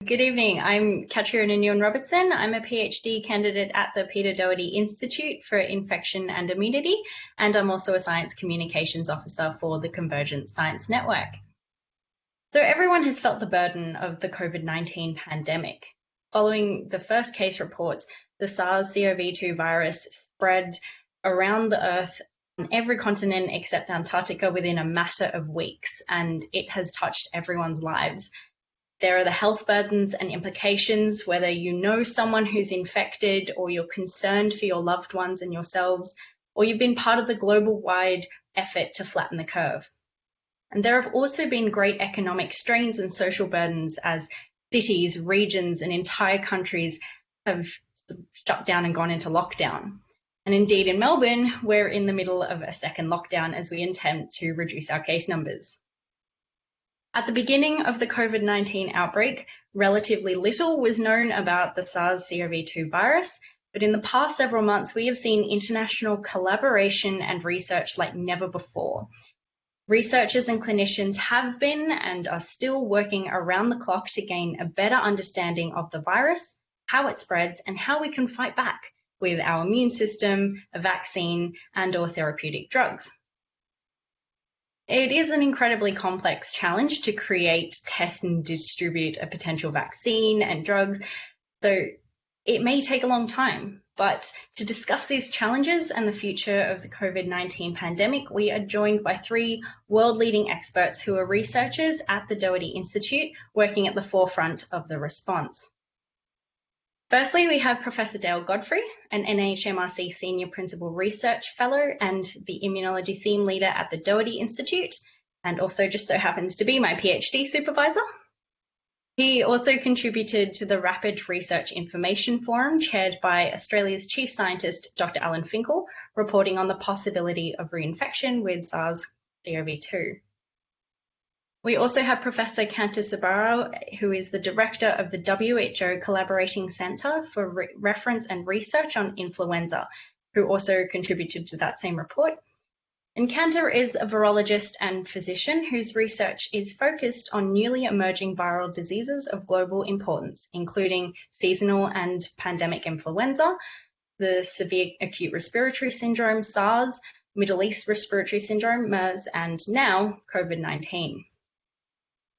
Good evening. I'm Katrina Nguyen-Robertson. I'm a PhD candidate at the Peter Doherty Institute for Infection and Immunity, and I'm also a Science Communications Officer for the Convergence Science Network. So everyone has felt the burden of the COVID-19 pandemic. Following the first case reports, the SARS-CoV-2 virus spread around the Earth on every continent except Antarctica within a matter of weeks, and it has touched everyone's lives. There are the health burdens and implications, whether you know someone who's infected or you're concerned for your loved ones and yourselves, or you've been part of the global-wide effort to flatten the curve. And there have also been great economic strains and social burdens as cities, regions, and entire countries have shut down and gone into lockdown. And indeed in Melbourne, we're in the middle of a second lockdown as we attempt to reduce our case numbers. At the beginning of the COVID-19 outbreak, relatively little was known about the SARS-CoV-2 virus, but in the past several months, we have seen international collaboration and research like never before. Researchers and clinicians have been and are still working around the clock to gain a better understanding of the virus, how it spreads, and how we can fight back with our immune system, a vaccine, and/or therapeutic drugs. It is an incredibly complex challenge to create, test, and distribute a potential vaccine and drugs, so it may take a long time. But to discuss these challenges and the future of the COVID-19 pandemic, we are joined by three world-leading experts who are researchers at the Doherty Institute working at the forefront of the response. Firstly, we have Professor Dale Godfrey, an NHMRC Senior Principal Research Fellow and the Immunology Theme Leader at the Doherty Institute, and also just so happens to be my PhD supervisor. He also contributed to the Rapid Research Information Forum chaired by Australia's Chief Scientist, Dr. Alan Finkel, reporting on the possibility of reinfection with SARS-CoV-2. We also have Professor Kantar Subbaraw, who is the Director of the WHO Collaborating Centre for Reference and Research on Influenza, who also contributed to that same report. And Kantar is a virologist and physician whose research is focused on newly emerging viral diseases of global importance, including seasonal and pandemic influenza, the severe acute respiratory syndrome, SARS, Middle East respiratory syndrome, MERS, and now COVID-19.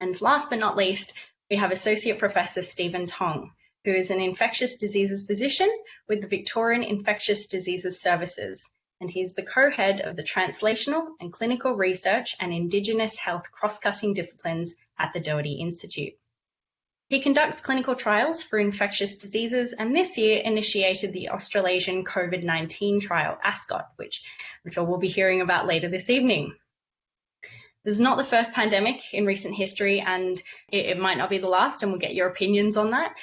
And last but not least, we have Associate Professor Stephen Tong, who is an infectious diseases physician with the Victorian Infectious Diseases Services, and he's the co-head of the Translational and Clinical Research and Indigenous Health Cross-Cutting Disciplines at the Doherty Institute. He conducts clinical trials for infectious diseases and this year initiated the Australasian COVID-19 trial, ASCOT, which I'm sure we'll be hearing about later this evening. This is not the first pandemic in recent history, and it might not be the last, and we'll get your opinions on that.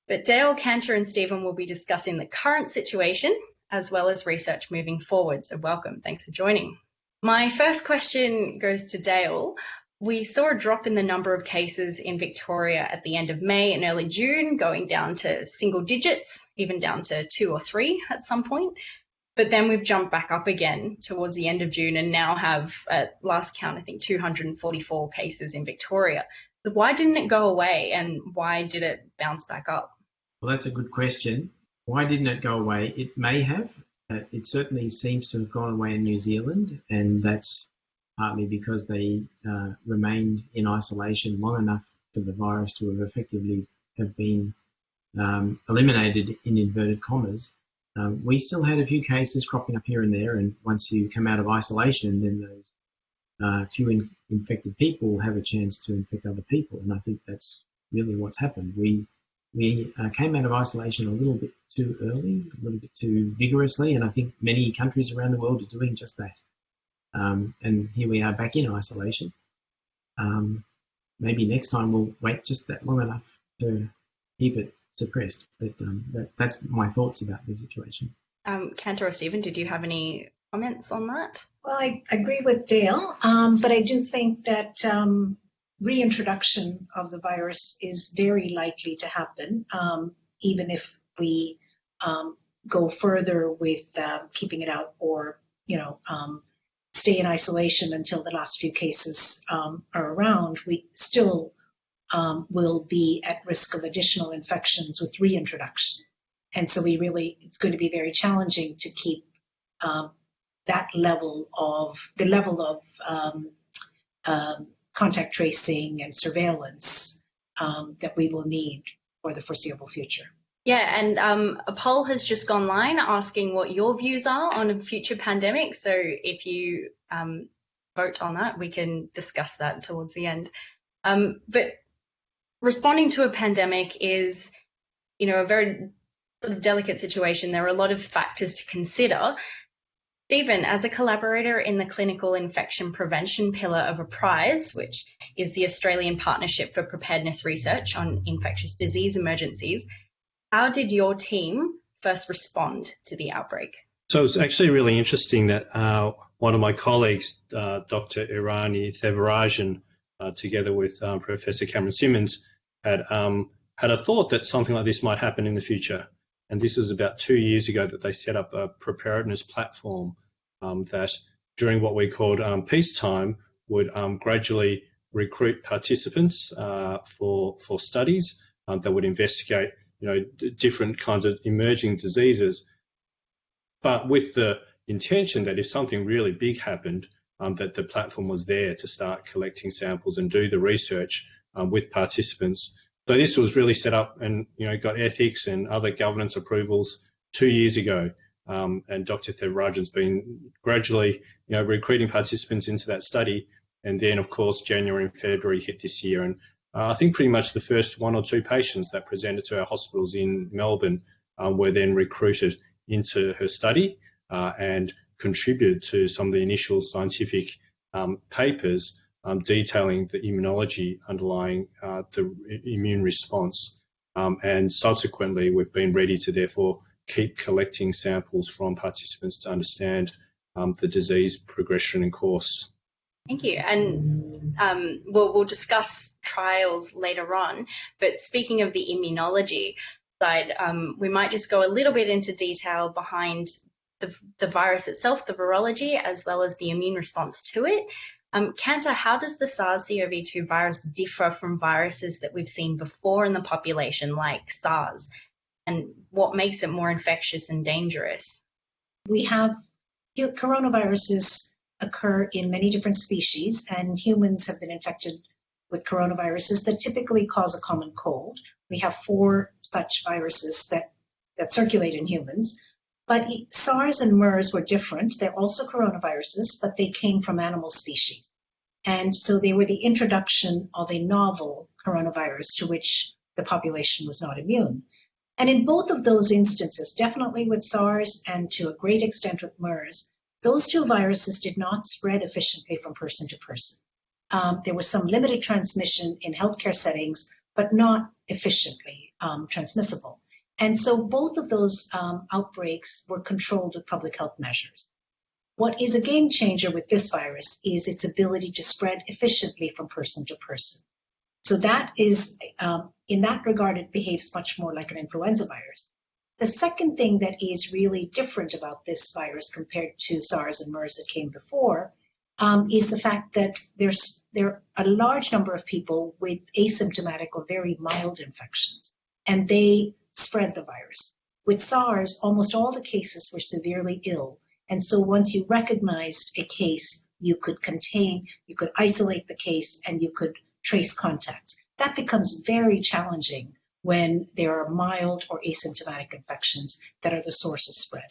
But Dale, Kantar, and Stephen will be discussing the current situation, as well as research moving forward. So welcome, thanks for joining. My first question goes to Dale. We saw a drop in the number of cases in Victoria at the end of May and early June, going down to single digits, even down to 2 or 3 at some point. But then we've jumped back up again towards the end of June and now have, at last count, I think 244 cases in Victoria. So why didn't it go away and why did it bounce back up? Well, that's a good question. Why didn't it go away? It may have. It certainly seems to have gone away in New Zealand, and that's partly because they remained in isolation long enough for the virus to have effectively have been eliminated in inverted commas. We still had a few cases cropping up here and there, and once you come out of isolation, then those few infected people have a chance to infect other people, and I think that's really what's happened. We came out of isolation a little bit too early, a little bit too vigorously, and I think many countries around the world are doing just that. And here we are back in isolation. Maybe next time we'll wait just that long enough to keep it suppressed, but that's my thoughts about the situation. Kantar or Stephen, did you have any comments on that? Well, I agree with Dale, but I do think that reintroduction of the virus is very likely to happen, even if we go further with keeping it out or, stay in isolation until the last few cases are around. We still will be at risk of additional infections with reintroduction. And so it's going to be very challenging to keep the level of contact tracing and surveillance that we will need for the foreseeable future. Yeah, and a poll has just gone live asking what your views are on a future pandemic. So if you vote on that, we can discuss that towards the end. But responding to a pandemic is, a very sort of delicate situation. There are a lot of factors to consider. Stephen, as a collaborator in the Clinical Infection Prevention pillar of APRISE, which is the Australian Partnership for Preparedness Research on Infectious Disease Emergencies, how did your team first respond to the outbreak? So it's actually really interesting that one of my colleagues, Dr. Irani Thevarajan, together with Professor Cameron Simmons, had a thought that something like this might happen in the future. And this was about 2 years ago that they set up a preparedness platform that during what we called peacetime would gradually recruit participants for studies that would investigate different kinds of emerging diseases, but with the intention that if something really big happened, that the platform was there to start collecting samples and do the research with participants. So this was really set up and got ethics and other governance approvals 2 years ago. And Dr. Thevarajan's been gradually recruiting participants into that study. And then, of course, January and February hit this year. And I think pretty much the first 1 or 2 patients that presented to our hospitals in Melbourne were then recruited into her study and contributed to some of the initial scientific papers detailing the immunology underlying the immune response. And subsequently, we've been ready to therefore keep collecting samples from participants to understand the disease progression and course. Thank you. And we'll discuss trials later on. But speaking of the immunology side, we might just go a little bit into detail behind the virus itself, the virology, as well as the immune response to it. Kanta, how does the SARS-CoV-2 virus differ from viruses that we've seen before in the population, like SARS? And what makes it more infectious and dangerous? We have coronaviruses occur in many different species, and humans have been infected with coronaviruses that typically cause a common cold. We have 4 such viruses that circulate in humans. But SARS and MERS were different. They're also coronaviruses, but they came from animal species. And so they were the introduction of a novel coronavirus to which the population was not immune. And in both of those instances, definitely with SARS and to a great extent with MERS, those 2 viruses did not spread efficiently from person to person. There was some limited transmission in healthcare settings, but not efficiently transmissible. And so both of those outbreaks were controlled with public health measures. What is a game changer with this virus is its ability to spread efficiently from person to person. So that is, in that regard, it behaves much more like an influenza virus. The second thing that is really different about this virus compared to SARS and MERS that came before is the fact that there are a large number of people with asymptomatic or very mild infections, and they spread the virus. With SARS, almost all the cases were severely ill, and so once you recognized a case, you could isolate the case, and you could trace contacts. That becomes very challenging when there are mild or asymptomatic infections that are the source of spread.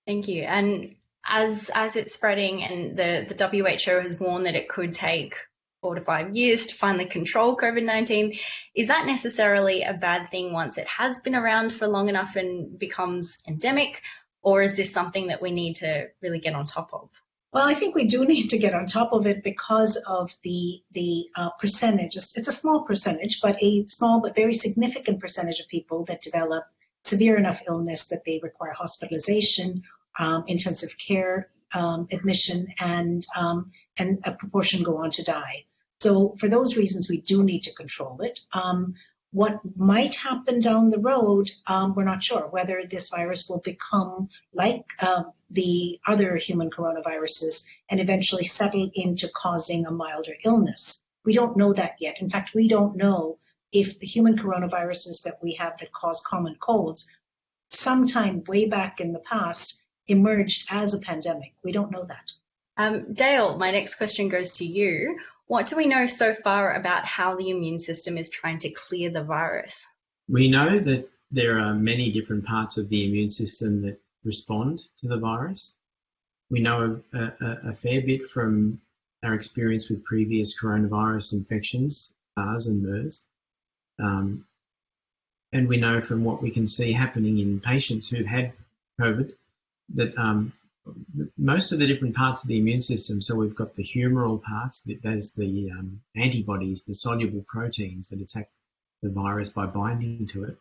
Thank you. And as it's spreading, and the WHO has warned that it could take 4 to 5 years to finally control COVID-19, is that necessarily a bad thing once it has been around for long enough and becomes endemic, or is this something that we need to really get on top of? Well, I think we do need to get on top of it because of the percentage. It's a small percentage, but a small but very significant percentage of people that develop severe enough illness that they require hospitalization, intensive care admission, and a proportion go on to die. So for those reasons, we do need to control it. What might happen down the road, we're not sure. Whether this virus will become like the other human coronaviruses and eventually settle into causing a milder illness. We don't know that yet. In fact, we don't know if the human coronaviruses that we have that cause common colds, sometime way back in the past, emerged as a pandemic. We don't know that. Dale, my next question goes to you. What do we know so far about how the immune system is trying to clear the virus? We know that there are many different parts of the immune system that respond to the virus. We know a fair bit from our experience with previous coronavirus infections, SARS and MERS. And we know from what we can see happening in patients who've had COVID that most of the different parts of the immune system, so we've got the humoral parts, that's the antibodies, the soluble proteins that attack the virus by binding to it,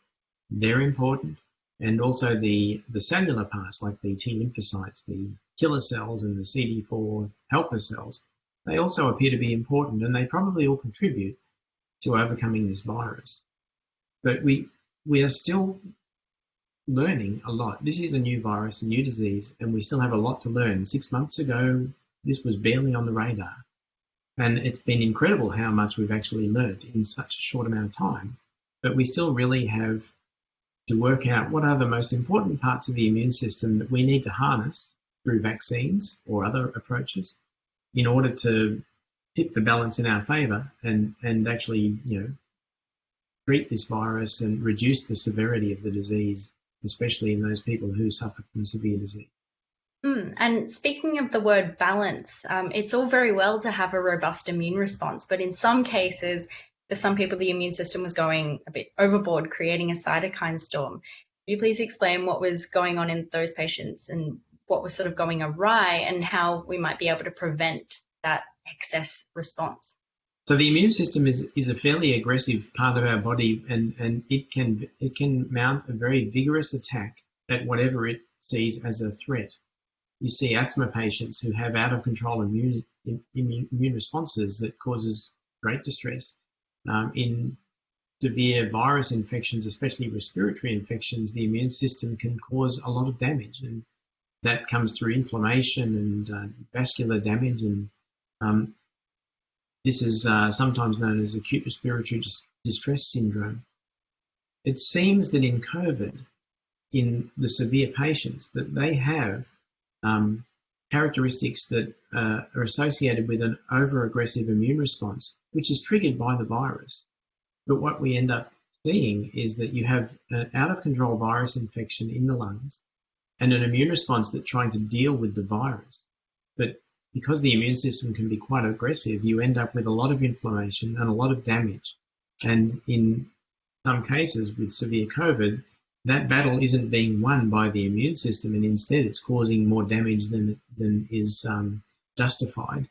they're important. And also the cellular parts, like the T lymphocytes, the killer cells and the CD4 helper cells, they also appear to be important, and they probably all contribute to overcoming this virus. But we are still learning a lot. This is a new virus, a new disease, and we still have a lot to learn. 6 months ago, this was barely on the radar. And it's been incredible how much we've actually learned in such a short amount of time. But we still really have to work out what are the most important parts of the immune system that we need to harness through vaccines or other approaches in order to tip the balance in our favour and actually, treat this virus and reduce the severity of the disease, especially in those people who suffer from severe disease. And speaking of the word balance, it's all very well to have a robust immune response, but in some cases, for some people, the immune system was going a bit overboard, creating a cytokine storm. Could you please explain what was going on in those patients and what was sort of going awry and how we might be able to prevent that excess response? So the immune system is a fairly aggressive part of our body, and it can mount a very vigorous attack at whatever it sees as a threat. You see asthma patients who have out of control immune responses that causes great distress. In severe virus infections, especially respiratory infections, the immune system can cause a lot of damage, and that comes through inflammation and vascular damage, and this is sometimes known as acute respiratory distress syndrome. It seems that in COVID, in the severe patients, that they have characteristics that are associated with an over-aggressive immune response, which is triggered by the virus. But what we end up seeing is that you have an out-of-control virus infection in the lungs and an immune response that's trying to deal with the virus. But because the immune system can be quite aggressive, you end up with a lot of inflammation and a lot of damage. And in some cases with severe COVID, that battle isn't being won by the immune system, and instead it's causing more damage than is justified.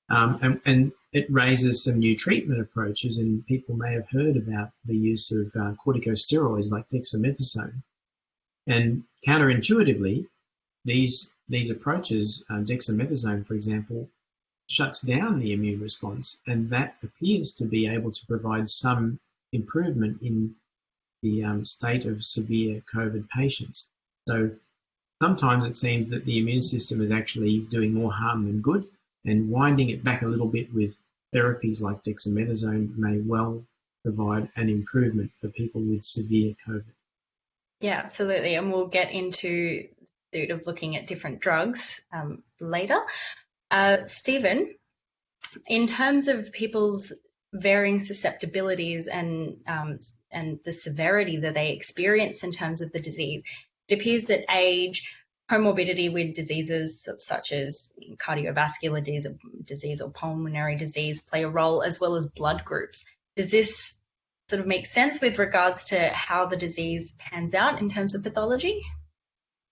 And it raises some new treatment approaches, and people may have heard about the use of corticosteroids like dexamethasone. And counterintuitively, these approaches, dexamethasone, for example, shuts down the immune response, and that appears to be able to provide some improvement in the state of severe COVID patients. So sometimes it seems that the immune system is actually doing more harm than good, and winding it back a little bit with therapies like dexamethasone may well provide an improvement for people with severe COVID. Yeah, absolutely. And we'll get into the pursuit of looking at different drugs later. Stephen, in terms of people's varying susceptibilities and the severity that they experience in terms of the disease, it appears that age, comorbidity with diseases such as cardiovascular disease or pulmonary disease play a role, as well as blood groups. Does this sort of make sense with regards to how the disease pans out in terms of pathology?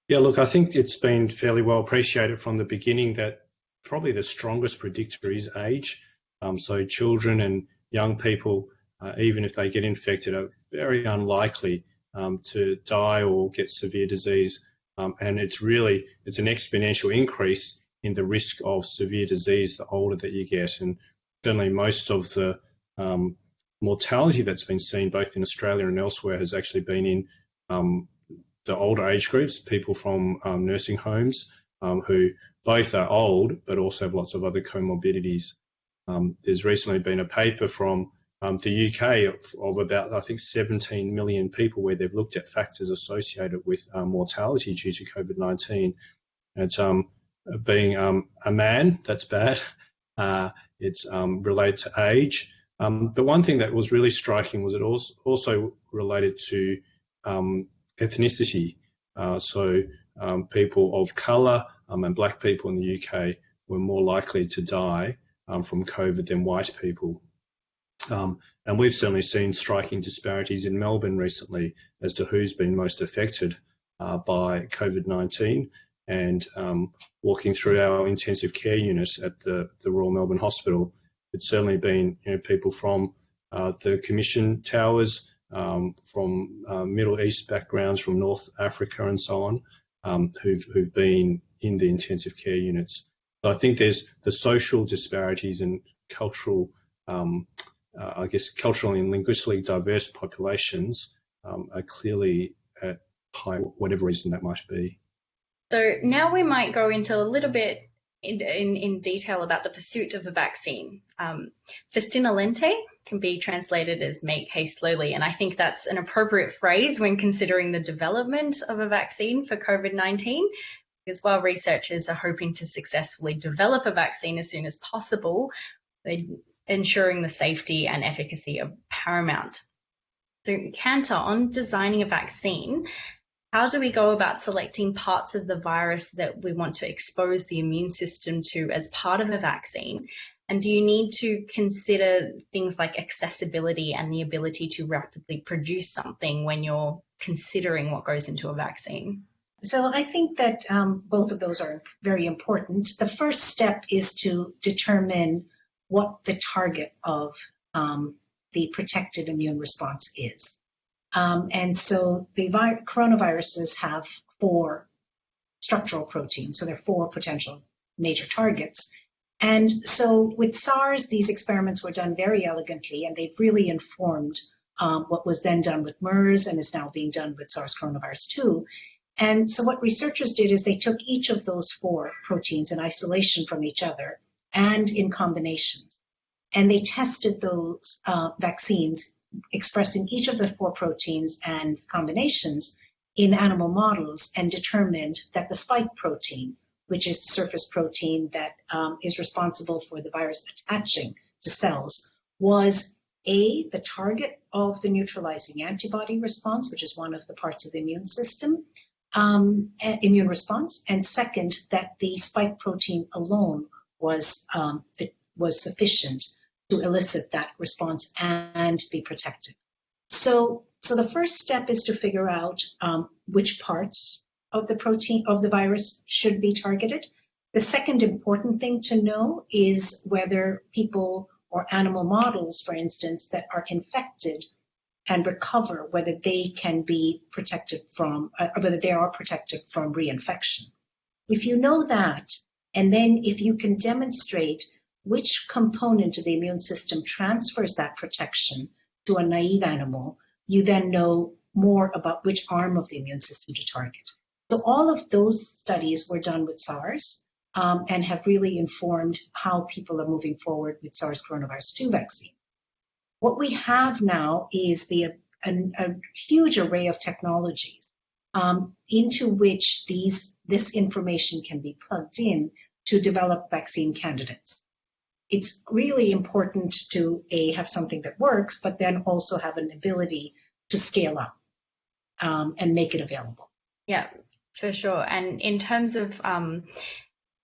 Yeah, look, I think it's been fairly well appreciated from the beginning that probably the strongest predictor is age. So children and young people, even if they get infected, are very unlikely to die or get severe disease. And it's an exponential increase in the risk of severe disease the older that you get. And certainly most of the mortality that's been seen both in Australia and elsewhere has actually been in the older age groups, people from nursing homes who both are old but also have lots of other comorbidities. There's recently been a paper from the UK of about, I think, 17 million people, where they've looked at factors associated with mortality due to COVID-19. It's being a man, that's bad. It's related to age. But one thing that was really striking was it also related to ethnicity. So people of colour and black people in the UK were more likely to die from COVID than white people. And we've certainly seen striking disparities in Melbourne recently as to who's been most affected by COVID-19. And walking through our intensive care units at the Royal Melbourne Hospital, it's certainly been people from the Commission Towers, from Middle East backgrounds, from North Africa and so on, who've been in the intensive care units. So I think there's the social disparities and cultural, culturally and linguistically diverse populations are clearly at high, whatever reason that might be. So now we might go into a little bit in detail about the pursuit of a vaccine. Festina lente can be translated as make haste slowly, and I think that's an appropriate phrase when considering the development of a vaccine for COVID-19, because while researchers are hoping to successfully develop a vaccine as soon as possible, ensuring the safety and efficacy are paramount. So Cantor, on designing a vaccine, how do we go about selecting parts of the virus that we want to expose the immune system to as part of a vaccine? And do you need to consider things like accessibility and the ability to rapidly produce something when you're considering what goes into a vaccine? So I think that both of those are very important. The first step is to determine what the target of the protective immune response is. And so the coronaviruses have 4 structural proteins, so there are 4 potential major targets. And so with SARS, these experiments were done very elegantly, and they've really informed what was then done with MERS and is now being done with SARS coronavirus 2. And so what researchers did is they took each of those 4 proteins in isolation from each other and in combinations. And they tested those vaccines expressing each of the 4 proteins and combinations in animal models, and determined that the spike protein, which is the surface protein that is responsible for the virus attaching to cells, was the target of the neutralizing antibody response, which is one of the parts of the immune system, immune response, and second, that the spike protein alone was sufficient to elicit that response and be protective. So the first step is to figure out which parts of the protein of the virus should be targeted. The second important thing to know is whether people or animal models, for instance, that are infected and recover, whether they can be protected from, whether they are protected from reinfection. If you know that, and then if you can demonstrate which component of the immune system transfers that protection to a naive animal, you then know more about which arm of the immune system to target. So all of those studies were done with SARS and have really informed how people are moving forward with SARS coronavirus 2 vaccine. What we have now is a huge array of technologies into which this information can be plugged in to develop vaccine candidates. It's really important to have something that works, but then also have an ability to scale up and make it available. Yeah, for sure. And in terms of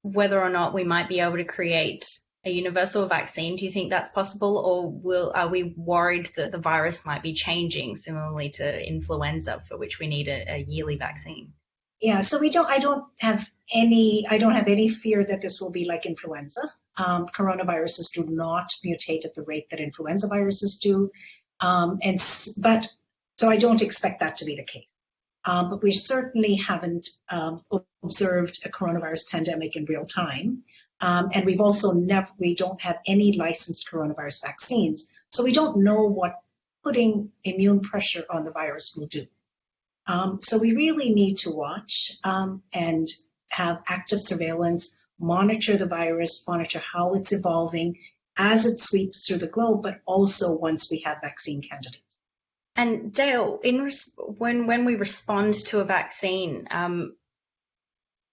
whether or not we might be able to create a universal vaccine, do you think that's possible, or are we worried that the virus might be changing similarly to influenza, for which we need a yearly vaccine? Yeah, so I don't have any fear that this will be like influenza. Coronaviruses do not mutate at the rate that influenza viruses do, so I don't expect that to be the case. But we certainly haven't observed a coronavirus pandemic in real time, and we've also we don't have any licensed coronavirus vaccines, so we don't know what putting immune pressure on the virus will do. So we really need to watch and have active surveillance, monitor the virus, monitor how it's evolving, as it sweeps through the globe, but also once we have vaccine candidates. And Dale, when we respond to a vaccine,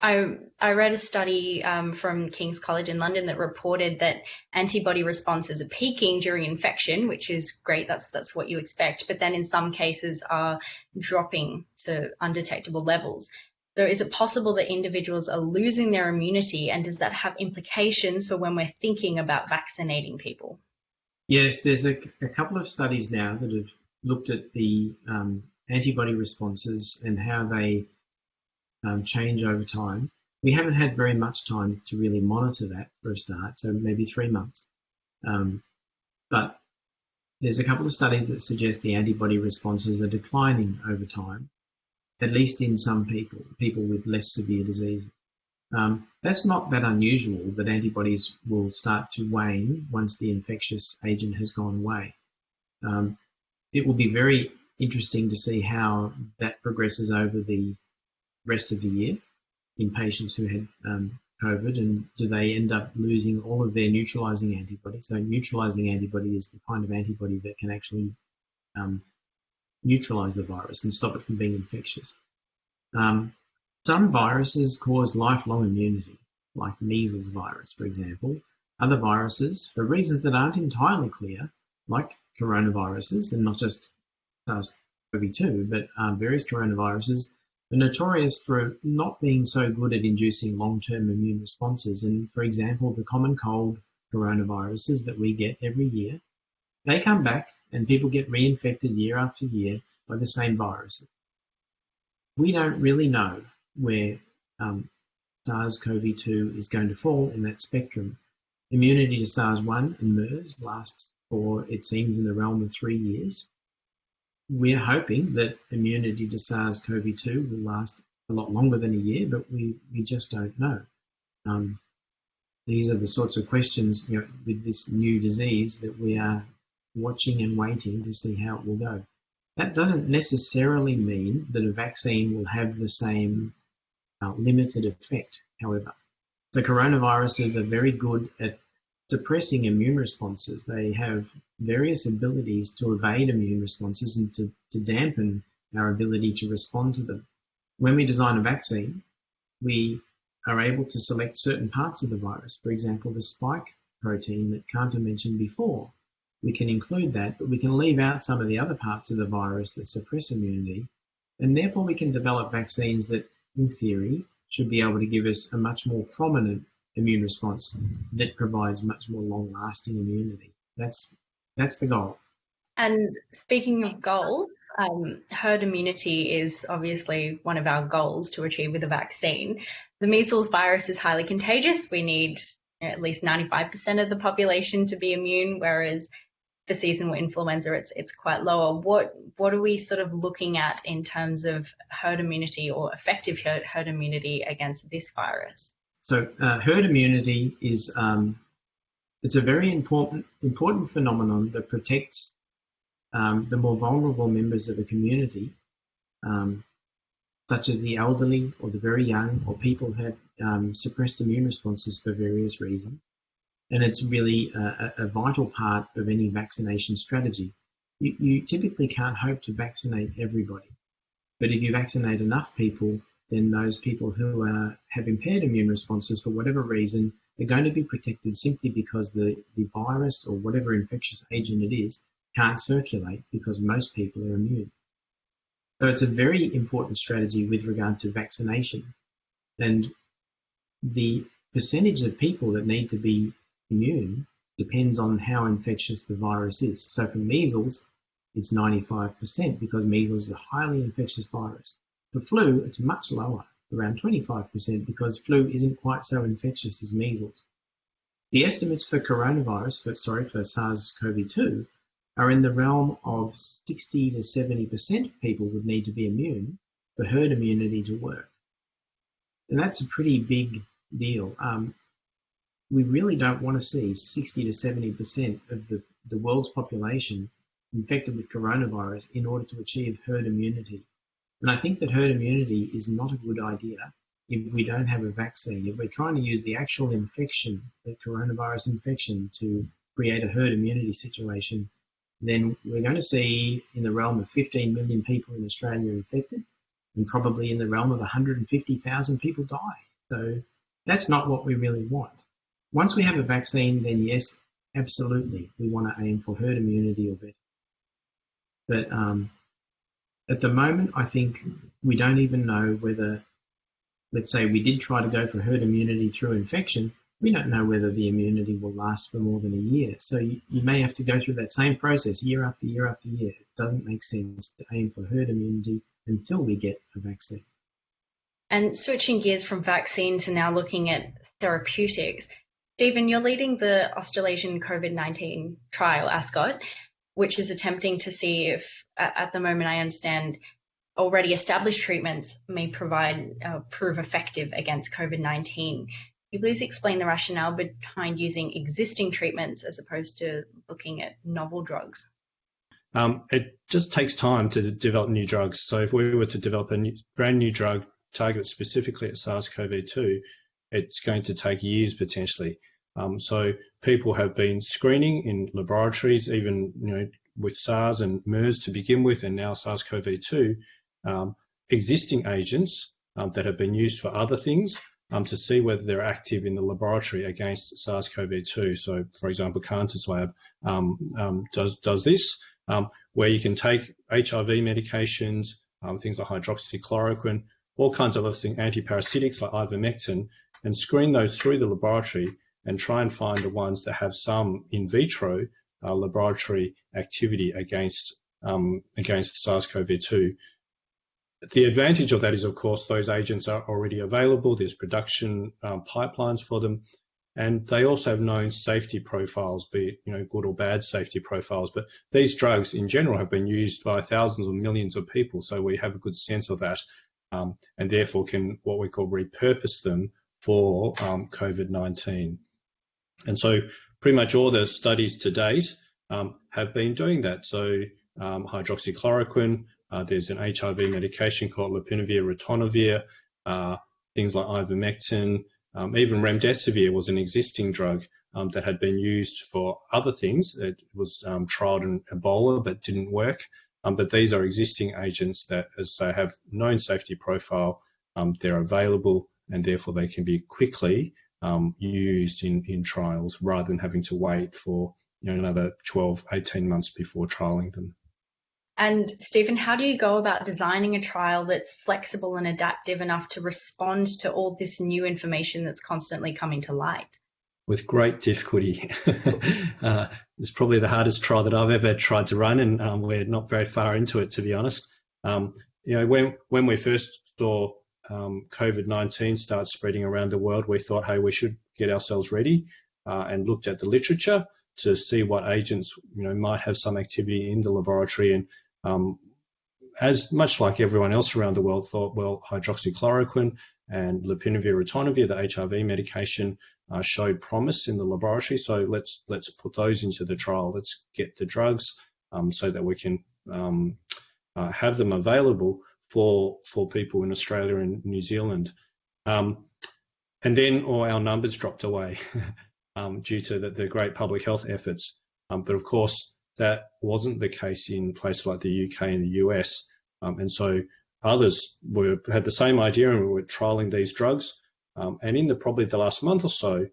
I read a study from King's College in London that reported that antibody responses are peaking during infection, which is great. That's what you expect. But then in some cases are dropping to undetectable levels. So is it possible that individuals are losing their immunity, and does that have implications for when we're thinking about vaccinating people? Yes, there's a couple of studies now that have looked at the antibody responses and how they change over time. We haven't had very much time to really monitor that for a start, so maybe 3 months. But there's a couple of studies that suggest the antibody responses are declining over time, at least in some people with less severe disease. That's not that unusual, that antibodies will start to wane once the infectious agent has gone away. It will be very interesting to see how that progresses over the rest of the year in patients who had COVID, and do they end up losing all of their neutralizing antibody? So neutralizing antibody is the kind of antibody that can actually neutralize the virus and stop it from being infectious. Some viruses cause lifelong immunity, like measles virus, for example. Other viruses, for reasons that aren't entirely clear, like coronaviruses, and not just SARS-CoV-2, but various coronaviruses, are notorious for not being so good at inducing long-term immune responses. And for example, the common cold coronaviruses that we get every year, they come back and people get reinfected year after year by the same viruses. We don't really know where SARS-CoV-2 is going to fall in that spectrum. Immunity to SARS-1 and MERS lasts for, it seems, in the realm of 3 years. We're hoping that immunity to SARS-CoV-2 will last a lot longer than a year, but we just don't know. These are the sorts of questions, with this new disease that we are watching and waiting to see how it will go. That doesn't necessarily mean that a vaccine will have the same limited effect, however. So coronaviruses are very good at suppressing immune responses. They have various abilities to evade immune responses and to dampen our ability to respond to them. When we design a vaccine, we are able to select certain parts of the virus. For example, the spike protein that Kanta mentioned before. We can include that, but we can leave out some of the other parts of the virus that suppress immunity, and therefore we can develop vaccines that, in theory, should be able to give us a much more prominent immune response that provides much more long-lasting immunity. That's the goal. And speaking of goals, herd immunity is obviously one of our goals to achieve with a vaccine. The measles virus is highly contagious. We need at least 95% of the population to be immune, whereas for seasonal influenza, it's quite lower. What are we sort of looking at in terms of herd immunity or effective herd immunity against this virus? So herd immunity is it's a very important phenomenon that protects the more vulnerable members of a community, such as the elderly or the very young or people who have suppressed immune responses for various reasons. And it's really a vital part of any vaccination strategy. You typically can't hope to vaccinate everybody, but if you vaccinate enough people, then those people who have impaired immune responses for whatever reason are going to be protected simply because the virus or whatever infectious agent it is can't circulate because most people are immune. So it's a very important strategy with regard to vaccination. And the percentage of people that need to be immune depends on how infectious the virus is. So for measles, it's 95% because measles is a highly infectious virus. For flu, it's much lower, around 25%, because flu isn't quite so infectious as measles. The estimates for for SARS-CoV-2 are in the realm of 60 to 70% of people would need to be immune for herd immunity to work. And that's a pretty big deal. We really don't want to see 60 to 70% of the world's population infected with coronavirus in order to achieve herd immunity. And I think that herd immunity is not a good idea if we don't have a vaccine. If we're trying to use the actual infection, the coronavirus infection, to create a herd immunity situation, then we're going to see in the realm of 15 million people in Australia infected, and probably in the realm of 150,000 people die. So that's not what we really want. Once we have a vaccine, then yes, absolutely, we want to aim for herd immunity or better. But at the moment, I think we don't even know whether, let's say we did try to go for herd immunity through infection, we don't know whether the immunity will last for more than a year. So you may have to go through that same process year after year after year. It doesn't make sense to aim for herd immunity until we get a vaccine. And switching gears from vaccine to now looking at therapeutics, Stephen, you're leading the Australasian COVID-19 trial, ASCOT, which is attempting to see if, at the moment I understand, already established treatments may prove effective against COVID-19. Could you please explain the rationale behind using existing treatments as opposed to looking at novel drugs? It just takes time to develop new drugs. So if we were to develop a brand new drug targeted specifically at SARS-CoV-2, it's going to take years potentially. So people have been screening in laboratories, even with SARS and MERS to begin with, and now SARS-CoV-2, existing agents that have been used for other things to see whether they're active in the laboratory against SARS-CoV-2. So, for example, Kantar's lab does this, where you can take HIV medications, things like hydroxychloroquine, all kinds of other things, antiparasitics like ivermectin, and screen those through the laboratory and try and find the ones that have some in vitro laboratory activity against SARS-CoV-2. The advantage of that is, of course, those agents are already available. There's production pipelines for them, and they also have known safety profiles, be it good or bad safety profiles. But these drugs, in general, have been used by thousands or millions of people, so we have a good sense of that, and therefore can what we call repurpose them for COVID-19. And so, pretty much all the studies to date have been doing that. So, hydroxychloroquine. There's an HIV medication called lopinavir/ritonavir, things like ivermectin, even remdesivir was an existing drug that had been used for other things. It was trialled in Ebola but didn't work. But these are existing agents that, as I have known safety profile, they're available and therefore they can be quickly used in trials rather than having to wait for another 12, 18 months before trialling them. And Stephen, how do you go about designing a trial that's flexible and adaptive enough to respond to all this new information that's constantly coming to light? With great difficulty. It's probably the hardest trial that I've ever tried to run, and we're not very far into it, to be honest. When we first saw COVID-19 start spreading around the world, we thought, hey, we should get ourselves ready, and looked at the literature to see what agents might have some activity in the laboratory, and as much like everyone else around the world thought, well, hydroxychloroquine and lopinavir/ritonavir, the HIV medication, showed promise in the laboratory, so let's put those into the trial. Let's get the drugs so that we can have them available for people in Australia and New Zealand. And then all our numbers dropped away due to the great public health efforts. But of course, that wasn't the case in places like the UK and the US. And so others had the same idea and were trialling these drugs. And in probably the last month or so,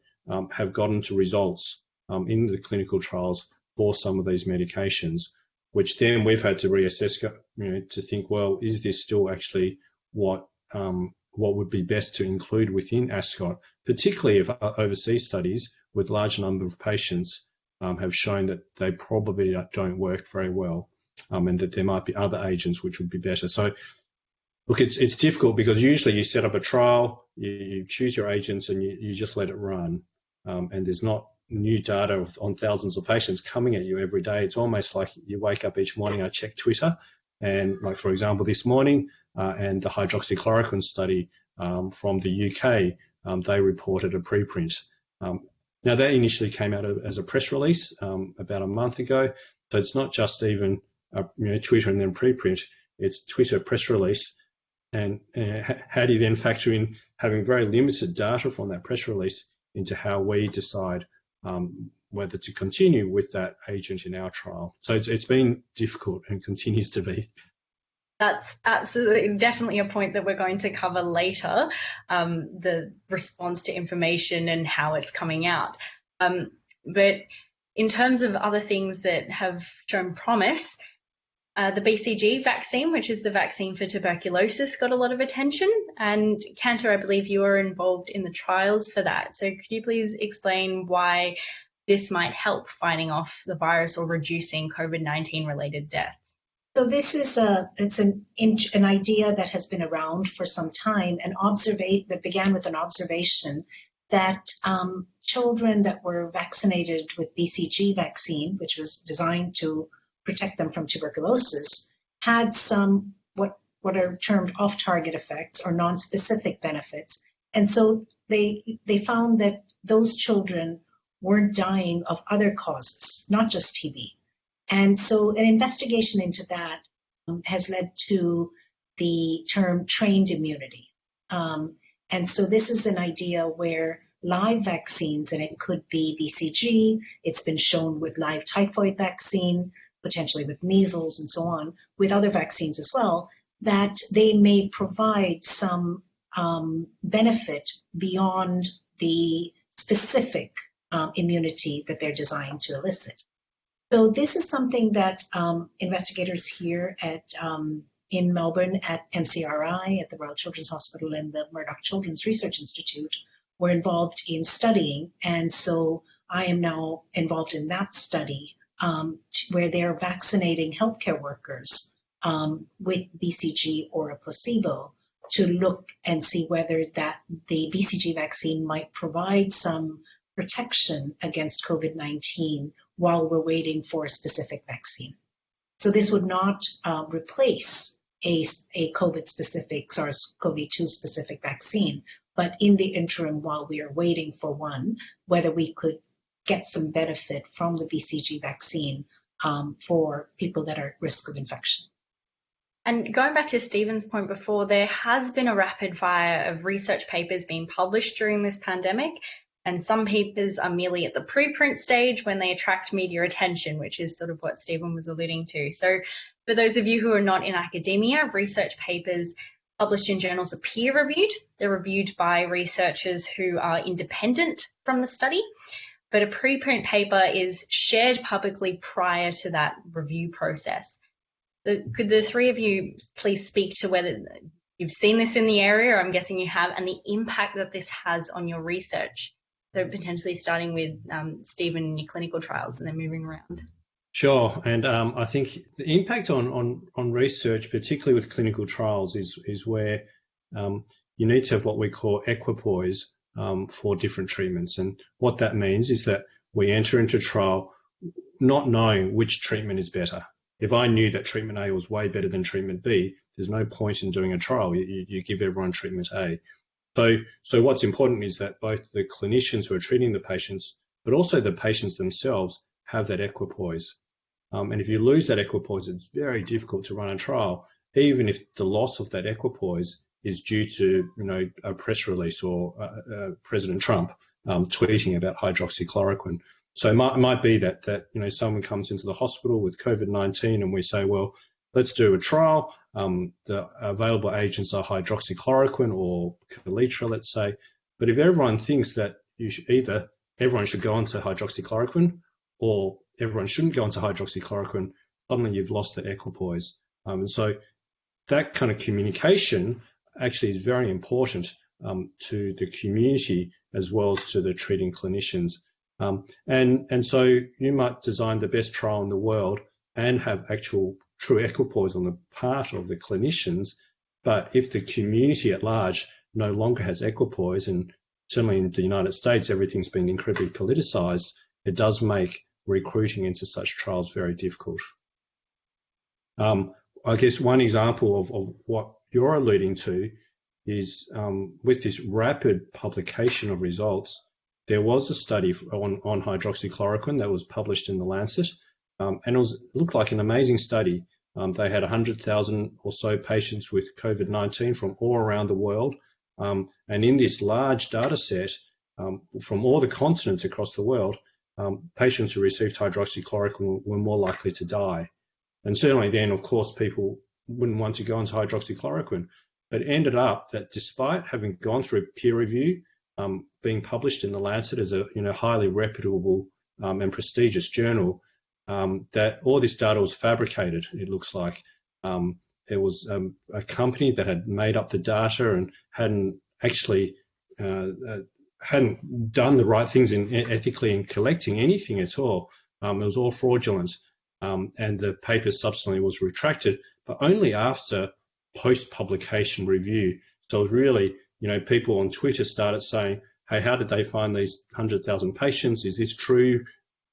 have gotten to results in the clinical trials for some of these medications, which then we've had to reassess, to think, well, is this still actually what would be best to include within ASCOT, particularly if overseas studies with large number of patients have shown that they probably don't work very well, and that there might be other agents which would be better. So, look, it's difficult because usually you set up a trial, you choose your agents, and you just let it run, and there's not new data on thousands of patients coming at you every day. It's almost like you wake up each morning, I check Twitter, and like, for example, this morning, and the hydroxychloroquine study from the UK, they reported a preprint. Now, that initially came out as a press release about a month ago, so it's not just even Twitter and then preprint, it's Twitter press release. And how do you then factor in having very limited data from that press release into how we decide whether to continue with that agent in our trial. So it's been difficult and continues to be. That's absolutely definitely a point that we're going to cover later, the response to information and how it's coming out. But in terms of other things that have shown promise, the BCG vaccine, which is the vaccine for tuberculosis, got a lot of attention. And Cantor, I believe you were involved in the trials for that. So could you please explain why this might help fighting off the virus or reducing COVID-19 related deaths? So this is an idea that has been around for some time, and that began with an observation that children that were vaccinated with BCG vaccine, which was designed to protect them from tuberculosis, had some what are termed off-target effects or non-specific benefits. And so they found that those children weren't dying of other causes, not just TB. And so an investigation into that has led to the term trained immunity. And so this is an idea where live vaccines, and it could be BCG, it's been shown with live typhoid vaccine, potentially with measles and so on, with other vaccines as well, that they may provide some benefit beyond the specific immunity that they're designed to elicit. So this is something that investigators here in Melbourne at MCRI, at the Royal Children's Hospital and the Murdoch Children's Research Institute were involved in studying. And so I am now involved in that study where they're vaccinating healthcare workers with BCG or a placebo to look and see whether the BCG vaccine might provide some protection against COVID-19 while we're waiting for a specific vaccine. So this would not replace a COVID-specific, SARS-CoV-2 specific vaccine, but in the interim, while we are waiting for one, whether we could get some benefit from the BCG vaccine for people that are at risk of infection. And going back to Stephen's point before, there has been a rapid fire of research papers being published during this pandemic. And some papers are merely at the preprint stage when they attract media attention, which is sort of what Stephen was alluding to. So for those of you who are not in academia, research papers published in journals are peer-reviewed. They're reviewed by researchers who are independent from the study. But a preprint paper is shared publicly prior to that review process. Could the three of you please speak to whether you've seen this in the area, or I'm guessing you have, and the impact that this has on your research? So potentially starting with Stephen in your clinical trials and then moving around. Sure, and I think the impact on research, particularly with clinical trials, is where you need to have what we call equipoise for different treatments. And what that means is that we enter into trial not knowing which treatment is better. If I knew that treatment A was way better than treatment B, there's no point in doing a trial. You give everyone treatment A. So what's important is that both the clinicians who are treating the patients, but also the patients themselves, have that equipoise. And if you lose that equipoise, it's very difficult to run a trial, even if the loss of that equipoise is due to, a press release or President Trump tweeting about hydroxychloroquine. So it might be that someone comes into the hospital with COVID-19 and we say, well, let's do a trial. The available agents are hydroxychloroquine or Kaletra, let's say. But if everyone thinks that either everyone should go on to hydroxychloroquine or everyone shouldn't go on to hydroxychloroquine, suddenly you've lost that equipoise. And so that kind of communication actually is very important to the community as well as to the treating clinicians. And so you might design the best trial in the world and have actual true equipoise on the part of the clinicians, but if the community at large no longer has equipoise, and certainly in the United States everything's been incredibly politicized, it does make recruiting into such trials very difficult. I guess one example of what you're alluding to is with this rapid publication of results, there was a study on hydroxychloroquine that was published in The Lancet, and it looked like an amazing study. They had 100,000 or so patients with COVID-19 from all around the world. And in this large data set from all the continents across the world, patients who received hydroxychloroquine were more likely to die. And certainly then, of course, people wouldn't want to go into hydroxychloroquine. But it ended up that despite having gone through peer review, being published in the Lancet as a highly reputable and prestigious journal, that all this data was fabricated. It looks like there was a company that had made up the data and hadn't actually hadn't done the right things ethically in collecting anything at all. It was all fraudulent, and the paper subsequently was retracted, but only after post-publication review. So it was really, people on Twitter started saying, hey, how did they find these 100,000 patients? Is this true?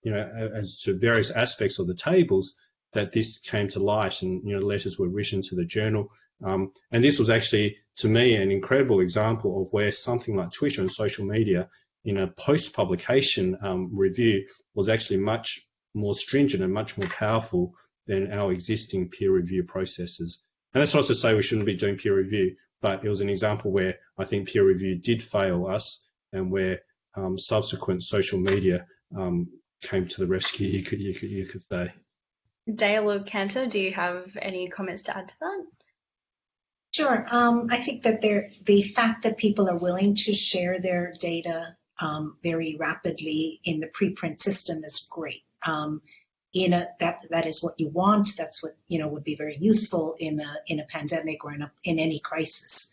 As to various aspects of the tables, that this came to light, and letters were written to the journal. And this was actually, to me, an incredible example of where something like Twitter and social media in a post-publication review was actually much more stringent and much more powerful than our existing peer review processes. And that's not to say we shouldn't be doing peer review, but it was an example where I think peer review did fail us, and where subsequent social media came to the rescue, you could say. Dale or Cantor, do you have any comments to add to that? Sure. I think that the fact that people are willing to share their data very rapidly in the preprint system is great. That is what you want. That's what would be very useful in a pandemic or in any crisis.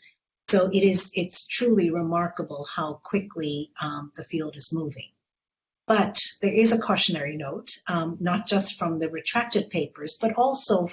So it's truly remarkable how quickly the field is moving. But there is a cautionary note, not just from the retracted papers, but also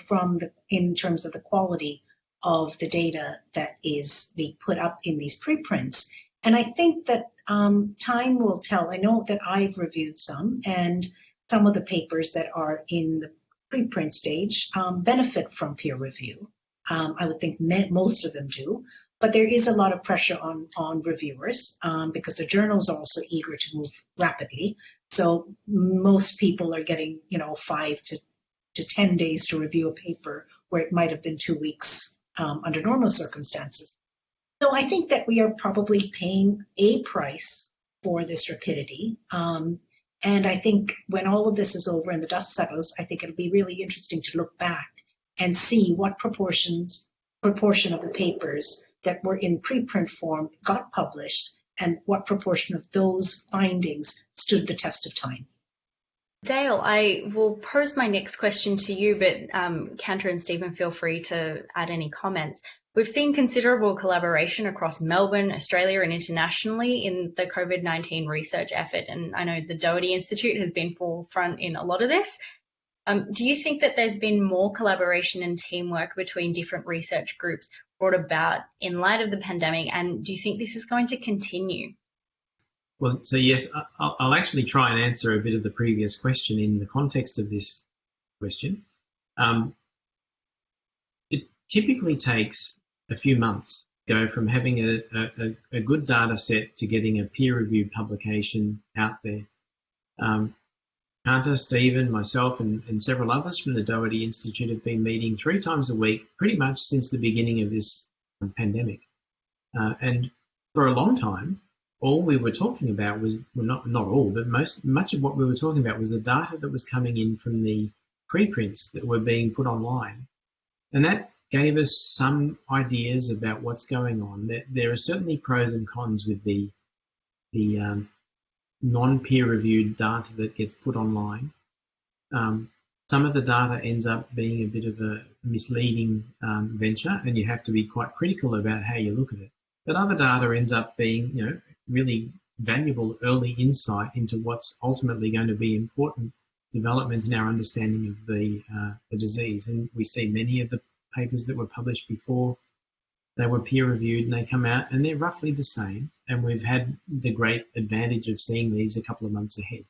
in terms of the quality of the data that is being put up in these preprints. And I think that time will tell. I know that I've reviewed some, and some of the papers that are in the preprint stage benefit from peer review. I would think most of them do. But there is a lot of pressure on reviewers because the journals are also eager to move rapidly. So most people are getting, 5 to 10 days to review a paper where it might have been 2 weeks under normal circumstances. So I think that we are probably paying a price for this rapidity. And I think when all of this is over and the dust settles, I think it'll be really interesting to look back and see what proportion of the papers that were in preprint form got published, and what proportion of those findings stood the test of time. Dale, I will pose my next question to you, but Cantor and Stephen, feel free to add any comments. We've seen considerable collaboration across Melbourne, Australia, and internationally in the COVID-19 research effort, and I know the Doherty Institute has been forefront in a lot of this. Do you think that there's been more collaboration and teamwork between different research groups brought about in light of the pandemic, and do you think this is going to continue? Well, so yes, I'll actually try and answer a bit of the previous question in the context of this question. It typically takes a few months to go from having a good data set to getting a peer-reviewed publication out there. Cantor, Stephen, myself, and several others from the Doherty Institute have been meeting 3 times a week pretty much since the beginning of this pandemic. And for a long time, all we were talking about was, well, not all, but much of what we were talking about was the data that was coming in from the preprints that were being put online. And that gave us some ideas about what's going on. There are certainly pros and cons with the non-peer-reviewed data that gets put online. Some of the data ends up being a bit of a misleading venture, and you have to be quite critical about how you look at it. But other data ends up being, really valuable early insight into what's ultimately going to be important developments in our understanding of the disease. And we see many of the papers that were published before they were peer-reviewed, and they come out and they're roughly the same. And we've had the great advantage of seeing these a couple of months ahead.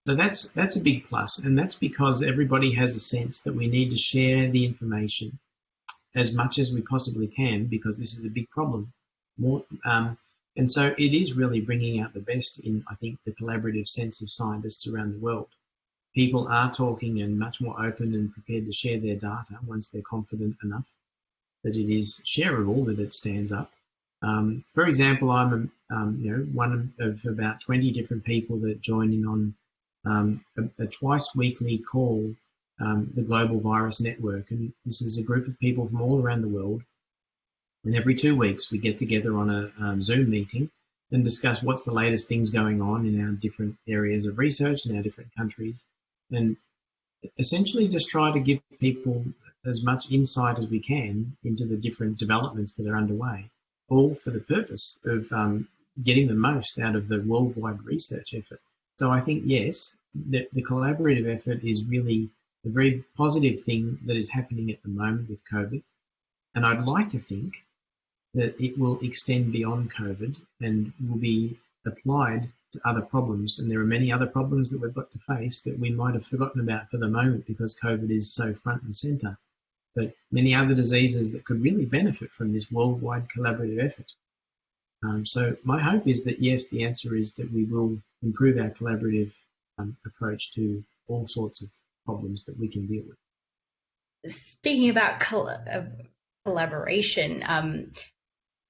So that's a big plus, and that's because everybody has a sense that we need to share the information as much as we possibly can, because this is a big problem. And so it is really bringing out the best in, I think, the collaborative sense of scientists around the world. People are talking and much more open and prepared to share their data once they're confident enough that it is shareable, that it stands up. For example, I'm one of about 20 different people that join in on a twice weekly call, the Global Virus Network. And this is a group of people from all around the world. And every 2 weeks we get together on a Zoom meeting and discuss what's the latest things going on in our different areas of research in our different countries. And essentially just try to give people as much insight as we can into the different developments that are underway, all for the purpose of getting the most out of the worldwide research effort. So I think, yes, the collaborative effort is really a very positive thing that is happening at the moment with COVID. And I'd like to think that it will extend beyond COVID and will be applied to other problems. And there are many other problems that we've got to face that we might have forgotten about for the moment because COVID is so front and centre. But many other diseases that could really benefit from this worldwide collaborative effort. So my hope is that, yes, the answer is that we will improve our collaborative approach to all sorts of problems that we can deal with. Speaking about collaboration,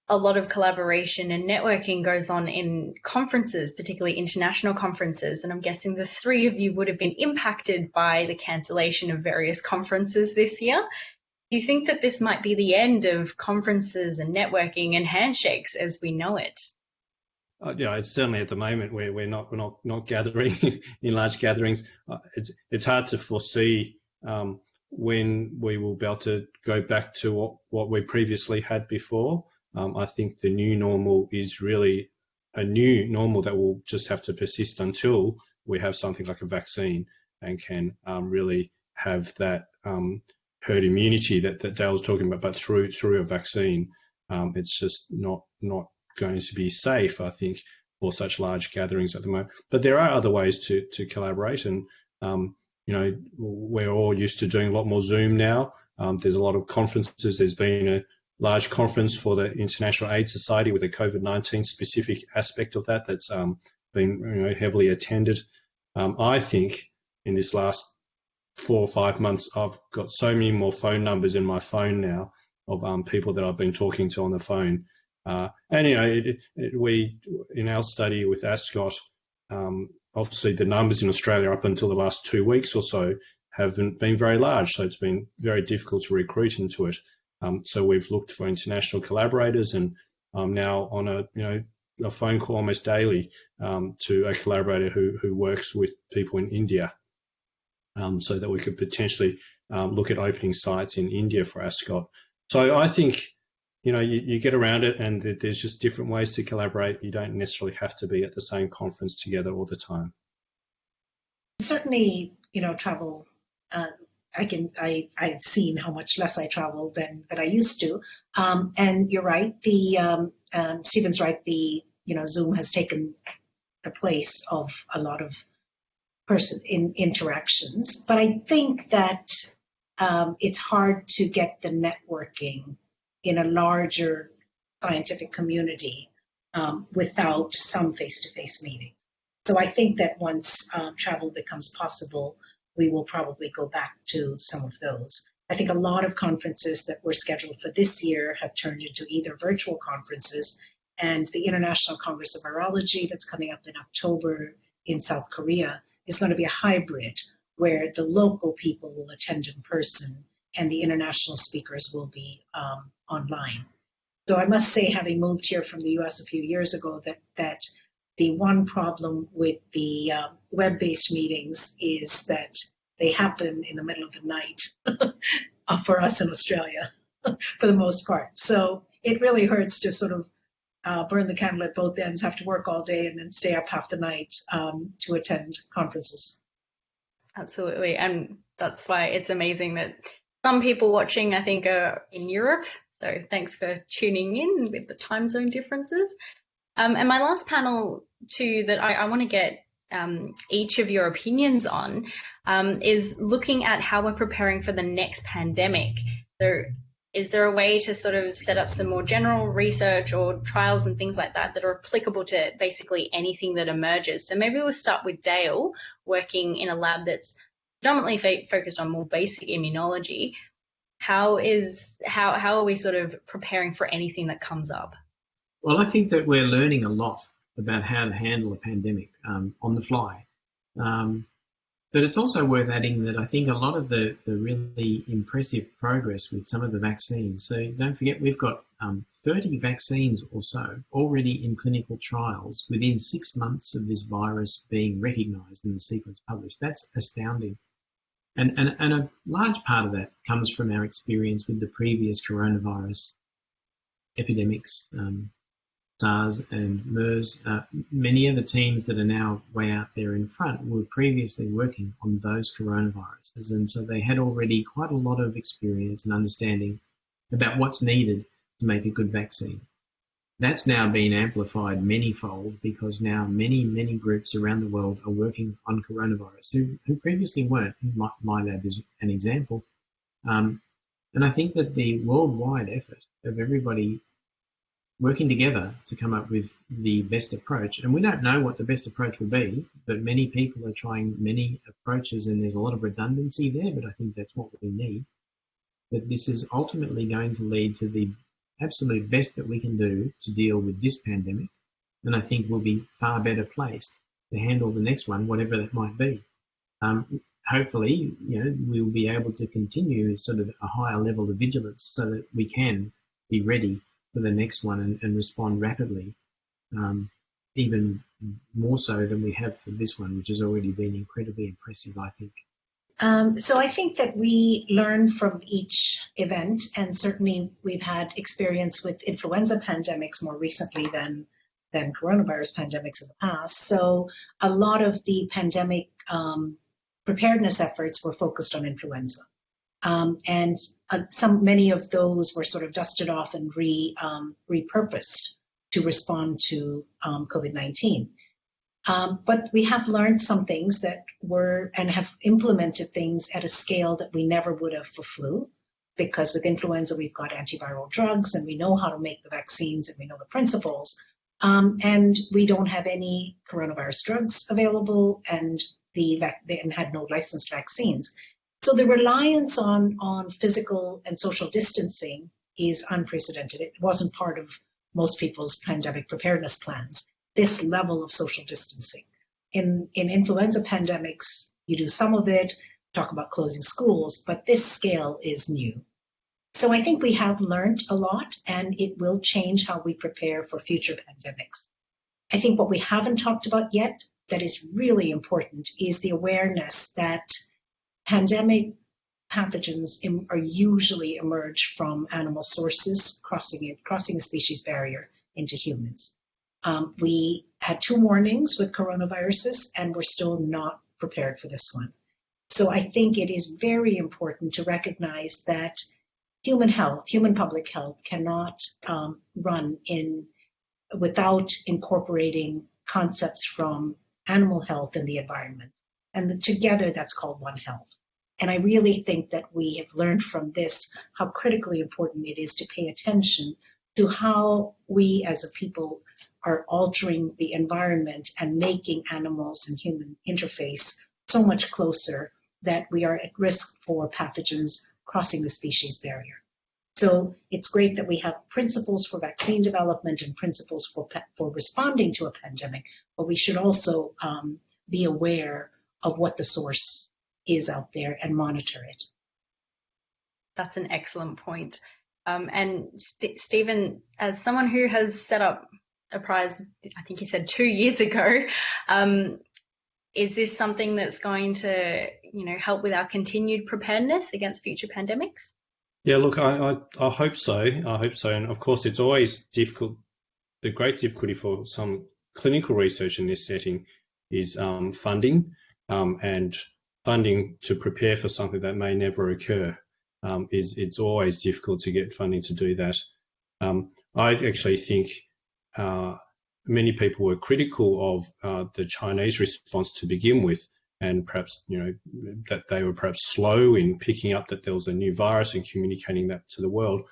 a lot of collaboration and networking goes on in conferences, particularly international conferences. And I'm guessing the three of you would have been impacted by the cancellation of various conferences this year. Do you think that this might be the end of conferences and networking and handshakes as we know it? Yeah, it's certainly at the moment where we're not gathering in large gatherings. It's hard to foresee when we will be able to go back to what we previously had before. I think the new normal is really a new normal that will just have to persist until we have something like a vaccine and can really have that herd immunity that Dale was talking about, but through a vaccine. It's just not going to be safe, I think, for such large gatherings at the moment. But there are other ways to collaborate, and we're all used to doing a lot more Zoom now. There's a lot of conferences. There's been a large conference for the International AIDS Society with a COVID-19 specific aspect of that's been heavily attended. I think in this last 4 or 5 months, I've got so many more phone numbers in my phone now of people that I've been talking to on the phone. We in our study with Ascot, obviously the numbers in Australia up until the last 2 weeks or so haven't been very large, so it's been very difficult to recruit into it. So we've looked for international collaborators, and I'm now on a phone call almost daily to a collaborator who works with people in India, so that we could potentially look at opening sites in India for Ascot. So I think you get around it, and there's just different ways to collaborate. You don't necessarily have to be at the same conference together all the time. Certainly, travel. I've seen how much less I travel than I used to. And you're right. Stephen's right. Zoom has taken the place of a lot of interactions. But I think that it's hard to get the networking in a larger scientific community without some face-to-face meetings. So I think that once travel becomes possible, we will probably go back to some of those. I think a lot of conferences that were scheduled for this year have turned into either virtual conferences, and the International Congress of Virology that's coming up in October in South Korea is going to be a hybrid where the local people will attend in person and the international speakers will be online. So I must say, having moved here from the US a few years ago, that the one problem with the web-based meetings is that they happen in the middle of the night for us in Australia, for the most part. So it really hurts to sort of burn the candle at both ends, have to work all day and then stay up half the night to attend conferences. Absolutely. And that's why it's amazing that some people watching, I think, are in Europe. So thanks for tuning in with the time zone differences. And my last panel too that I want to get each of your opinions on is looking at how we're preparing for the next pandemic. So is there a way to sort of set up some more general research or trials and things like that are applicable to basically anything that emerges? So maybe we'll start with Dale, working in a lab that's predominantly focused on more basic immunology. How are we sort of preparing for anything that comes up? Well, I think that we're learning a lot about how to handle a pandemic on the fly. But it's also worth adding that I think a lot of the really impressive progress with some of the vaccines, so don't forget we've got 30 vaccines or so already in clinical trials within 6 months of this virus being recognised and the sequence published. That's astounding. And a large part of that comes from our experience with the previous coronavirus epidemics, SARS and MERS. Many of the teams that are now way out there in front were previously working on those coronaviruses, and so they had already quite a lot of experience and understanding about what's needed to make a good vaccine. That's now been amplified many-fold because now many groups around the world are working on coronavirus who previously weren't. My lab is an example. And I think that the worldwide effort of everybody working together to come up with the best approach, and we don't know what the best approach will be, but many people are trying many approaches and there's a lot of redundancy there, but I think that's what we need. But this is ultimately going to lead to the absolute best that we can do to deal with this pandemic, and I think we'll be far better placed to handle the next one, whatever that might be. Hopefully, we'll be able to continue sort of a higher level of vigilance so that we can be ready for the next one and respond rapidly, even more so than we have for this one, which has already been incredibly impressive, I think. So I think that we learn from each event, and certainly we've had experience with influenza pandemics more recently than coronavirus pandemics in the past. So a lot of the pandemic preparedness efforts were focused on influenza. And many of those were sort of dusted off and repurposed to respond to COVID-19. But we have learned some things that and have implemented things at a scale that we never would have for flu, because with influenza, we've got antiviral drugs and we know how to make the vaccines and we know the principles. And we don't have any coronavirus drugs available and had no licensed vaccines. So the reliance on physical and social distancing is unprecedented. It wasn't part of most people's pandemic preparedness plans, this level of social distancing. In influenza pandemics, you do some of it, talk about closing schools, but this scale is new. So I think we have learned a lot, and it will change how we prepare for future pandemics. I think what we haven't talked about yet that is really important is the awareness that pandemic pathogens are usually emerge from animal sources, crossing a species barrier into humans. We had 2 warnings with coronaviruses, and we're still not prepared for this one. So I think it is very important to recognize that human public health cannot run without incorporating concepts from animal health and the environment. And together that's called One Health. And I really think that we have learned from this how critically important it is to pay attention to how we as a people are altering the environment and making animals and human interface so much closer that we are at risk for pathogens crossing the species barrier. So it's great that we have principles for vaccine development and principles for responding to a pandemic, but we should also be aware of what the source is out there and monitor it. That's an excellent point. And Stephen, as someone who has set up a prize, I think you said 2 years ago, is this something that's going to, help with our continued preparedness against future pandemics? Yeah, look, I hope so. I hope so. And of course, it's always difficult. The great difficulty for some clinical research in this setting is funding, and funding to prepare for something that may never occur. It's always difficult to get funding to do that. I actually think many people were critical of the Chinese response to begin with, and perhaps that they were perhaps slow in picking up that there was a new virus and communicating that to the world.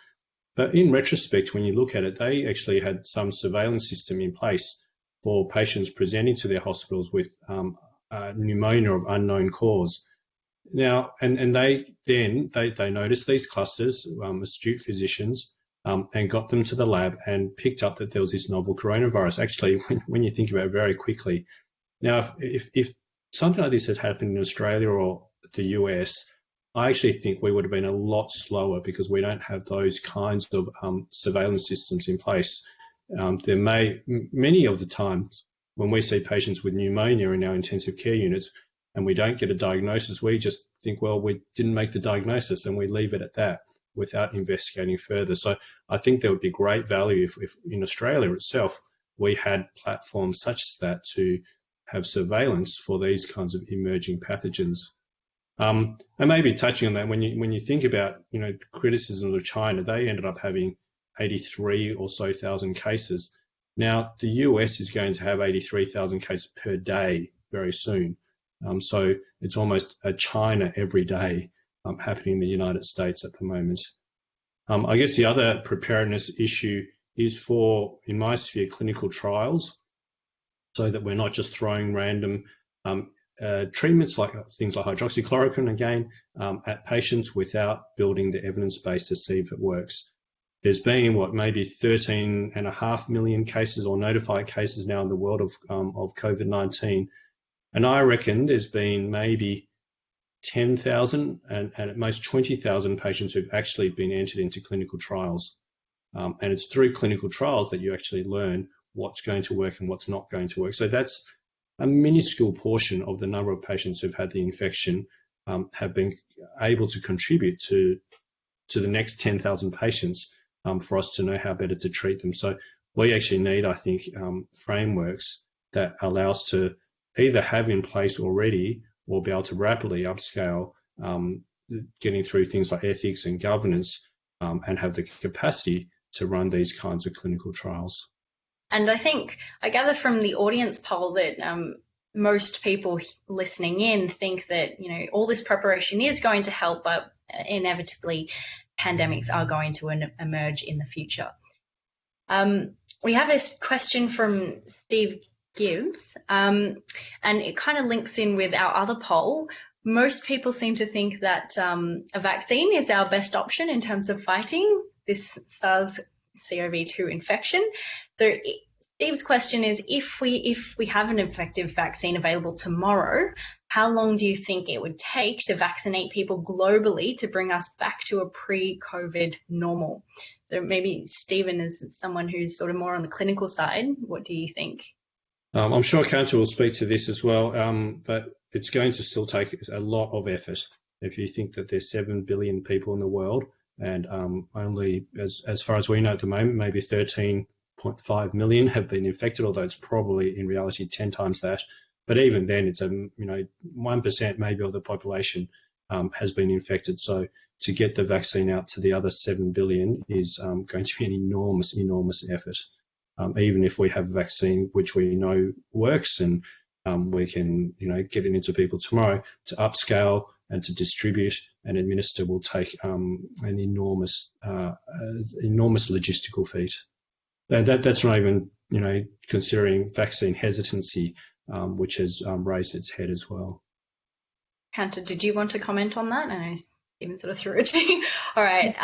But in retrospect, when you look at it, they actually had some surveillance system in place for patients presenting to their hospitals with pneumonia of unknown cause. Now, and they noticed these clusters, astute physicians, and got them to the lab and picked up that there was this novel coronavirus. Actually, when you think about it very quickly, now if something like this had happened in Australia or the US, I actually think we would have been a lot slower because we don't have those kinds of surveillance systems in place. Many of the times when we see patients with pneumonia in our intensive care units and we don't get a diagnosis, we just think, well, we didn't make the diagnosis, and we leave it at that without investigating further. So I think there would be great value if in Australia itself we had platforms such as that to have surveillance for these kinds of emerging pathogens. And maybe touching on that, when you think about criticisms of China, they ended up having 83 or so thousand cases. Now the US is going to have 83,000 cases per day very soon. So it's almost a China every day happening in the United States at the moment. I guess the other preparedness issue is for, in my sphere, clinical trials, so that we're not just throwing random treatments like things like hydroxychloroquine again at patients without building the evidence base to see if it works. There's been maybe 13.5 million cases or notified cases now in the world of COVID-19, and I reckon there's been maybe 10,000 and at most 20,000 patients who've actually been entered into clinical trials. And it's through clinical trials that you actually learn what's going to work and what's not going to work. So that's a minuscule portion of the number of patients who've had the infection have been able to contribute to the next 10,000 patients for us to know how better to treat them. So we actually need, I think, frameworks that allow us to either have in place already or be able to rapidly upscale, getting through things like ethics and governance, and have the capacity to run these kinds of clinical trials. And I gather from the audience poll that most people listening in think that, all this preparation is going to help, but inevitably pandemics are going to emerge in the future. We have a question from Steve Gibbs, and it kind of links in with our other poll. Most people seem to think that a vaccine is our best option in terms of fighting this SARS-CoV-2 infection. So Steve's question is, if we have an effective vaccine available tomorrow, how long do you think it would take to vaccinate people globally to bring us back to a pre-COVID normal? So maybe Stephen, is someone who's sort of more on the clinical side, what do you think? I'm sure Kanta will speak to this as well, but it's going to still take a lot of effort. If you think that there's 7 billion people in the world, and only, as far as we know at the moment, maybe 13.5 million have been infected, although it's probably in reality 10 times that. But even then, it's 1% maybe of the population has been infected. So to get the vaccine out to the other 7 billion is going to be an enormous, enormous effort. Even if we have a vaccine which we know works and we can, get it into people tomorrow, to upscale and to distribute and administer will take an enormous logistical feat. That's not even, considering vaccine hesitancy, which has raised its head as well. Kanta, did you want to comment on that? I know Stephen sort of threw it to you. All right.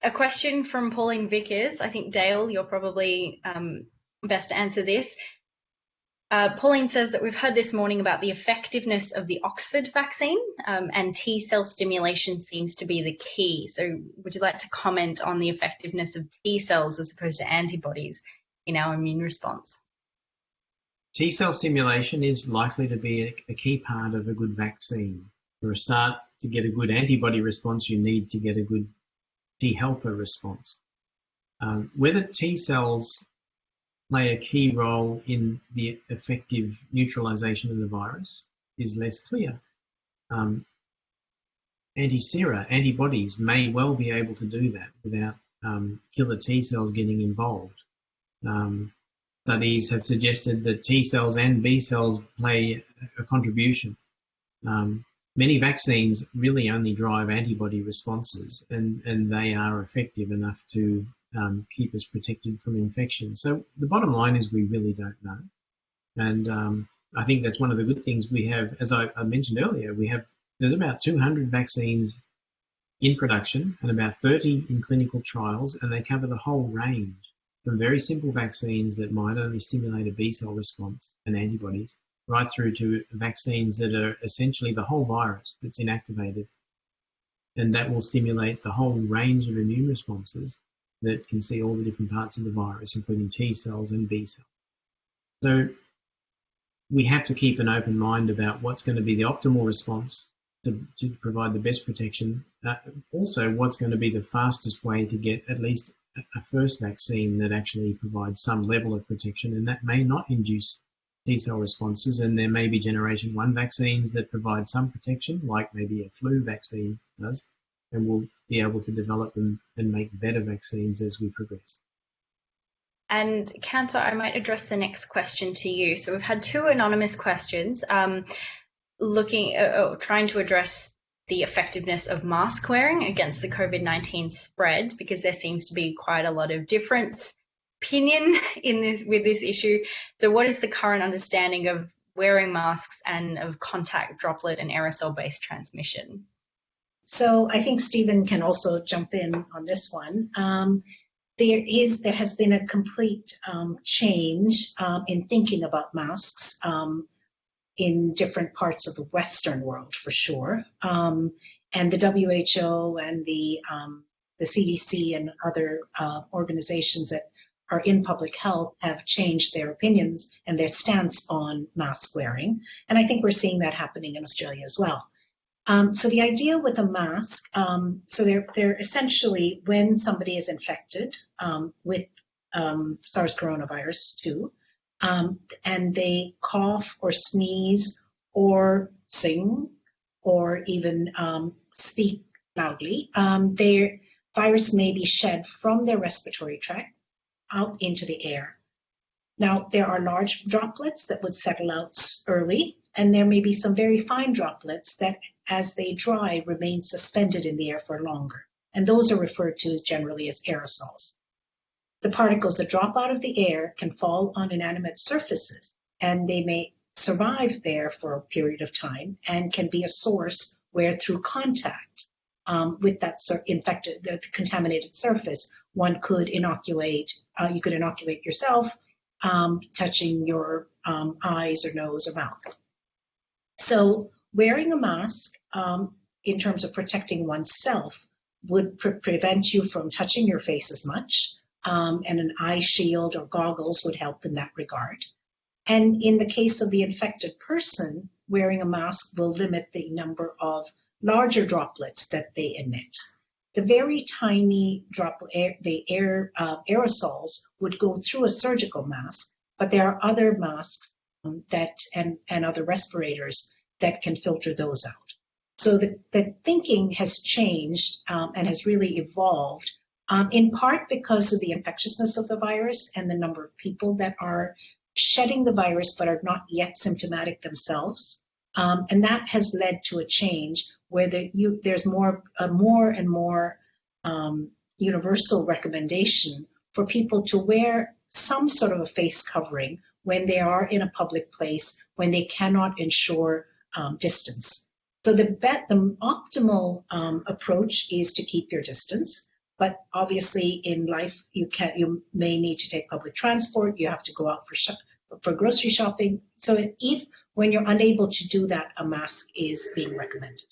A question from Pauline Vickers. I think, Dale, you're probably best to answer this. Pauline says that we've heard this morning about the effectiveness of the Oxford vaccine, and T-cell stimulation seems to be the key. So would you like to comment on the effectiveness of T-cells as opposed to antibodies in our immune response? T-cell stimulation is likely to be a key part of a good vaccine. For a start, to get a good antibody response, you need to get a good T helper response. Whether T cells play a key role in the effective neutralization of the virus is less clear. Antibodies may well be able to do that without killer T cells getting involved. Studies have suggested that T cells and B cells play a contribution. Many vaccines really only drive antibody responses, and they are effective enough to keep us protected from infection. So the bottom line is we really don't know. And I think that's one of the good things we have. As I mentioned earlier, there's about 200 vaccines in production and about 30 in clinical trials, and they cover the whole range, from very simple vaccines that might only stimulate a B cell response and antibodies right through to vaccines that are essentially the whole virus that's inactivated. And that will stimulate the whole range of immune responses that can see all the different parts of the virus, including T cells and B cells. So we have to keep an open mind about what's going to be the optimal response to provide the best protection. Also, what's going to be the fastest way to get at least a first vaccine that actually provides some level of protection, and that may not induce T-cell responses, and there may be generation 1 vaccines that provide some protection, like maybe a flu vaccine does, and we'll be able to develop them and make better vaccines as we progress. And Cantor, I might address the next question to you. So we've had 2 anonymous questions trying to address the effectiveness of mask wearing against the COVID-19 spread, because there seems to be quite a lot of difference opinion with this issue. So what is the current understanding of wearing masks and of contact, droplet and aerosol-based transmission? So I think Stephen can also jump in on this one. There has been a complete change in thinking about masks in different parts of the Western world, for sure. And the WHO and the CDC and other organizations that are in public health have changed their opinions and their stance on mask wearing. And I think we're seeing that happening in Australia as well. So the idea with a mask, so they're essentially, when somebody is infected with SARS coronavirus 2, and they cough or sneeze or sing or even speak loudly, their virus may be shed from their respiratory tract out into the air. Now, there are large droplets that would settle out early, and there may be some very fine droplets that, as they dry, remain suspended in the air for longer. And those are referred to generally as aerosols. The particles that drop out of the air can fall on inanimate surfaces, and they may survive there for a period of time and can be a source where, through contact with that the contaminated surface, one could inoculate, you could inoculate yourself, touching your eyes or nose or mouth. So wearing a mask in terms of protecting oneself would prevent you from touching your face as much, and an eye shield or goggles would help in that regard. And in the case of the infected person, wearing a mask will limit the number of larger droplets that they emit. The very tiny aerosols would go through a surgical mask, but there are other masks and other respirators that can filter those out. So the thinking has changed and has really evolved, in part because of the infectiousness of the virus and the number of people that are shedding the virus but are not yet symptomatic themselves. And that has led to a change where there's more and more universal recommendation for people to wear some sort of a face covering when they are in a public place, when they cannot ensure distance. So the optimal approach is to keep your distance, but obviously in life you may need to take public transport, you have to go out for grocery shopping. So when you're unable to do that, a mask is being recommended.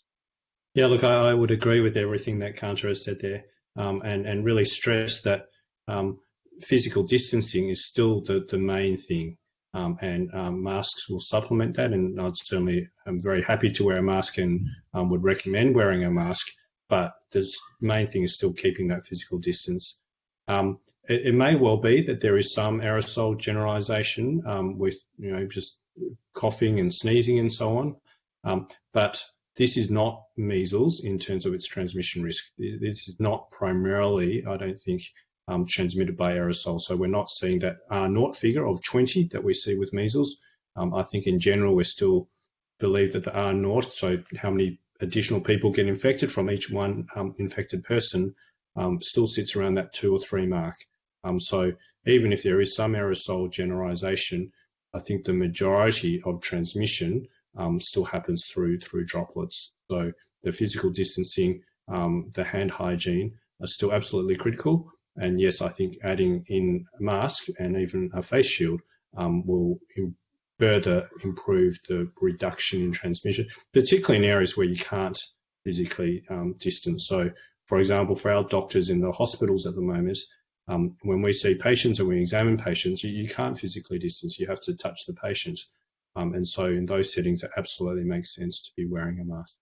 Yeah, look, I would agree with everything that Cantor has said there, and really stress that physical distancing is still the main thing, and masks will supplement that, and I'm very happy to wear a mask and would recommend wearing a mask, but the main thing is still keeping that physical distance. It may well be that there is some aerosol generalization with just coughing and sneezing and so on, but this is not measles in terms of its transmission risk. This is not primarily, I don't think, transmitted by aerosol. So we're not seeing that R0 figure of 20 that we see with measles. I think in general we still believe that the R0, so how many additional people get infected from each one infected person, still sits around that 2 or 3 mark. So even if there is some aerosol generalization, I think the majority of transmission still happens through droplets. So the physical distancing, the hand hygiene are still absolutely critical. And yes, I think adding in a mask and even a face shield will further improve the reduction in transmission, particularly in areas where you can't physically distance. So, for example, for our doctors in the hospitals at the moment, when we see patients and we examine patients, you can't physically distance. You have to touch the patient. And so in those settings, it absolutely makes sense to be wearing a mask.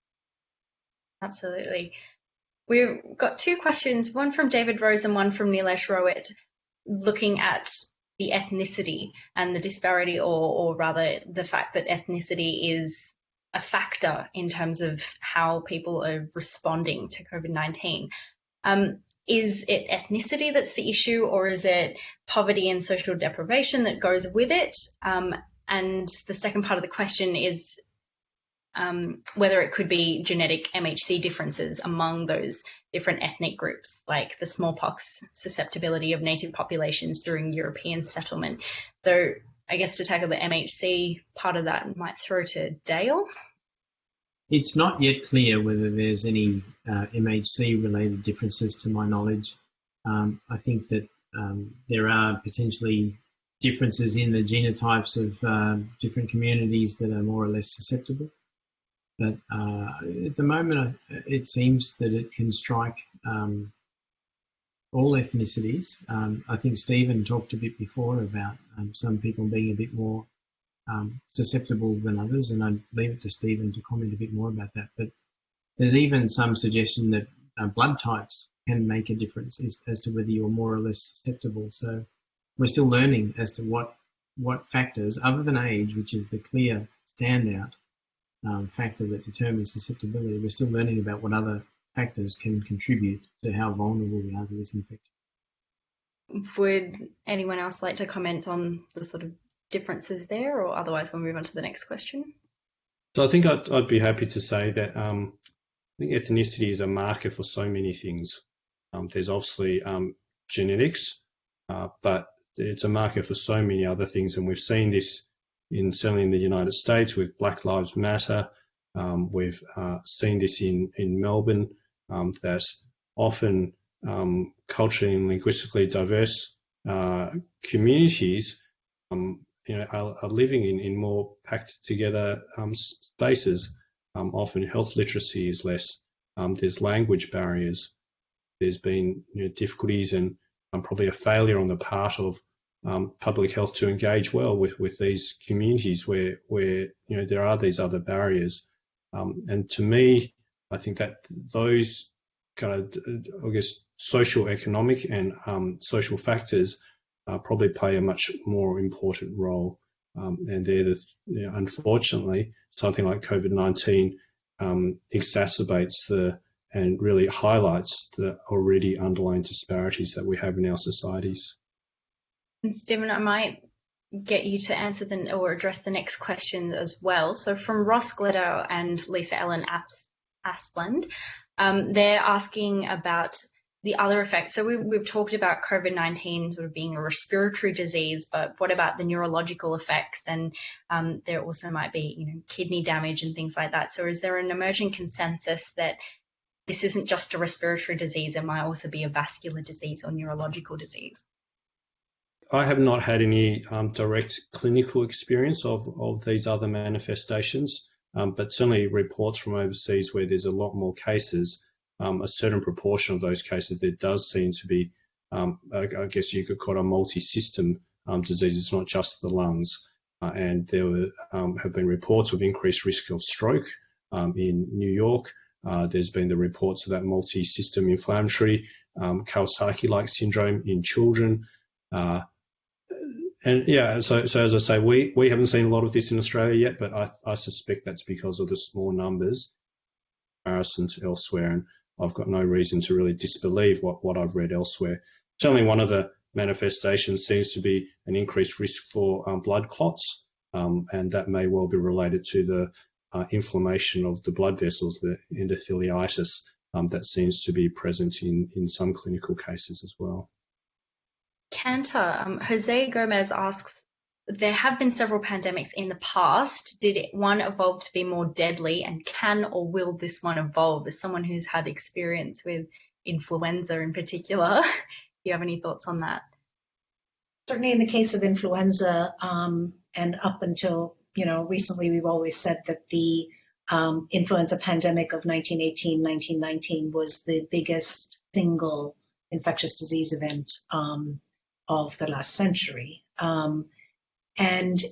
Absolutely. We've got two questions, one from David Rose and one from Nilesh Rowett, looking at the ethnicity and the disparity, or rather the fact that ethnicity is a factor in terms of how people are responding to COVID-19. Is it ethnicity that's the issue, or is it poverty and social deprivation that goes with it? And the second part of the question is whether it could be genetic MHC differences among those different ethnic groups, like the smallpox susceptibility of native populations during European settlement. So I guess to tackle the MHC part of that, I might throw to Dale. It's not yet clear whether there's any MHC-related differences, to my knowledge. I think that there are potentially differences in the genotypes of different communities that are more or less susceptible. But at the moment, it seems that it can strike all ethnicities. I think Stephen talked a bit before about some people being a bit more susceptible than others, and I'd leave it to Stephen to comment a bit more about that. But there's even some suggestion that blood types can make a difference as to whether you're more or less susceptible. So we're still learning as to what factors, other than age, which is the clear standout factor that determines susceptibility, we're still learning about what other factors can contribute to how vulnerable we are to this infection. Would anyone else like to comment on the sort of differences there, or otherwise we'll move on to the next question? So I think I'd be happy to say that I think ethnicity is a marker for so many things. There's obviously genetics, but it's a marker for so many other things, and we've seen this certainly in the United States with Black Lives Matter. We've seen this in Melbourne, that often culturally and linguistically diverse communities are living in more packed together spaces. Often health literacy is less. There's language barriers. There's been difficulties and probably a failure on the part of public health to engage well with these communities where there are these other barriers. And to me, I think that those kind of, I guess, social, economic and social factors probably play a much more important role. And they're unfortunately, something like COVID-19 exacerbates and really highlights the already underlying disparities that we have in our societies. And Stephen, I might get you to answer or address the next question as well. So from Ross Gledow and Lisa Ellen Aspland, they're asking about the other effects. So we've talked about COVID-19 sort of being a respiratory disease, but what about the neurological effects? And there also might be, kidney damage and things like that. So is there an emerging consensus that this isn't just a respiratory disease, it might also be a vascular disease or neurological disease? I have not had any direct clinical experience of these other manifestations, but certainly reports from overseas where there's a lot more cases, a certain proportion of those cases, there does seem to be, I guess you could call it a multi-system disease. It's not just the lungs. And there have been reports of increased risk of stroke in New York. There's been the reports of that multi-system inflammatory Kawasaki-like syndrome in children. And yeah, so as I say, we haven't seen a lot of this in Australia yet, but I suspect that's because of the small numbers in comparison to elsewhere, and I've got no reason to really disbelieve what I've read elsewhere. Certainly one of the manifestations seems to be an increased risk for blood clots, and that may well be related to the inflammation of the blood vessels, the endotheliitis that seems to be present in some clinical cases as well. Cantor, Jose Gomez asks, there have been several pandemics in the past. Did one evolve to be more deadly, and can or will this one evolve? As someone who's had experience with influenza in particular, do you have any thoughts on that? Certainly in the case of influenza, and up until, recently, we've always said that the influenza pandemic of 1918-1919 was the biggest single infectious disease event of the last century. And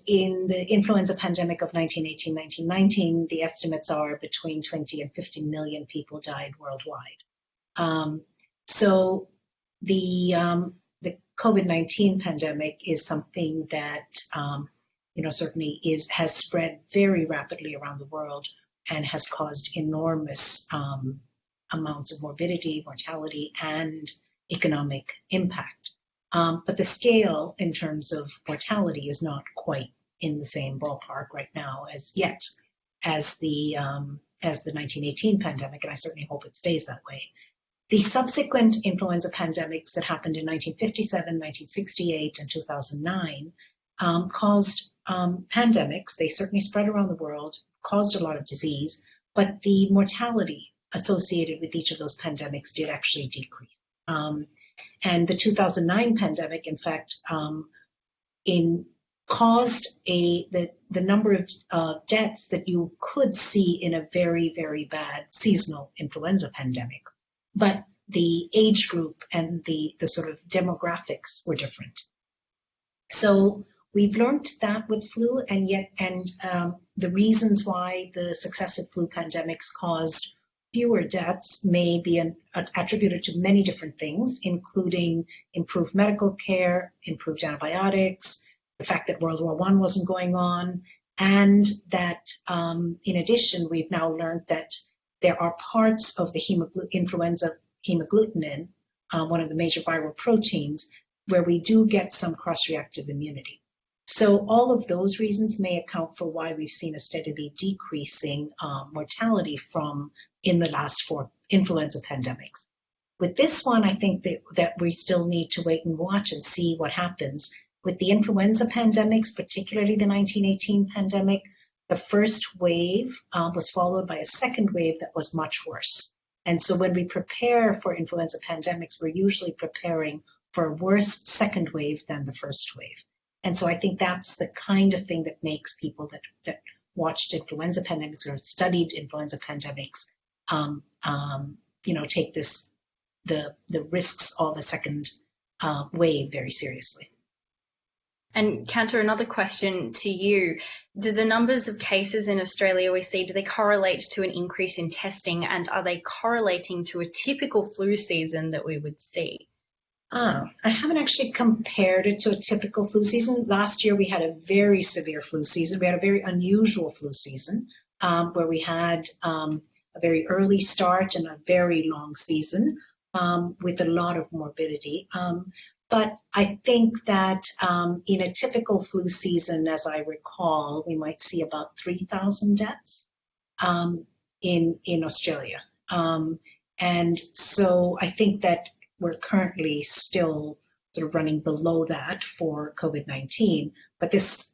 in the influenza pandemic of 1918-1919, the estimates are between 20 and 50 million people died worldwide. So the COVID-19 pandemic is something that certainly has spread very rapidly around the world and has caused enormous amounts of morbidity, mortality, and economic impact. But the scale in terms of mortality is not quite in the same ballpark right now as the 1918 pandemic, and I certainly hope it stays that way. The subsequent influenza pandemics that happened in 1957, 1968, and 2009 caused pandemics. They certainly spread around the world, caused a lot of disease, but the mortality associated with each of those pandemics did actually decrease. And the 2009 pandemic, in fact, caused the number of deaths that you could see in a very, very bad seasonal influenza pandemic. But the age group and the sort of demographics were different. So we've learned that with flu, and the reasons why the successive flu pandemics caused fewer deaths may be attributed to many different things, including improved medical care, improved antibiotics, the fact that World War I wasn't going on, and that in addition, we've now learned that there are parts of the influenza hemagglutinin, one of the major viral proteins, where we do get some cross-reactive immunity. So all of those reasons may account for why we've seen a steadily decreasing mortality in the last 4 influenza pandemics. With this one, I think that we still need to wait and watch and see what happens. With the influenza pandemics, particularly the 1918 pandemic, the first wave was followed by a second wave that was much worse. And so when we prepare for influenza pandemics, we're usually preparing for a worse second wave than the first wave. And so I think that's the kind of thing that makes people that watched influenza pandemics or studied influenza pandemics, take the risks of a second wave very seriously. And Cantor, another question to you. Do the numbers of cases in Australia we see, do they correlate to an increase in testing, and are they correlating to a typical flu season that we would see? I haven't actually compared it to a typical flu season. Last year we had a very severe flu season. We had a very unusual flu season where we had a very early start and a very long season with a lot of morbidity. But I think that in a typical flu season, as I recall, we might see about 3,000 deaths in Australia. And so I think that we're currently still sort of running below that for COVID-19. But this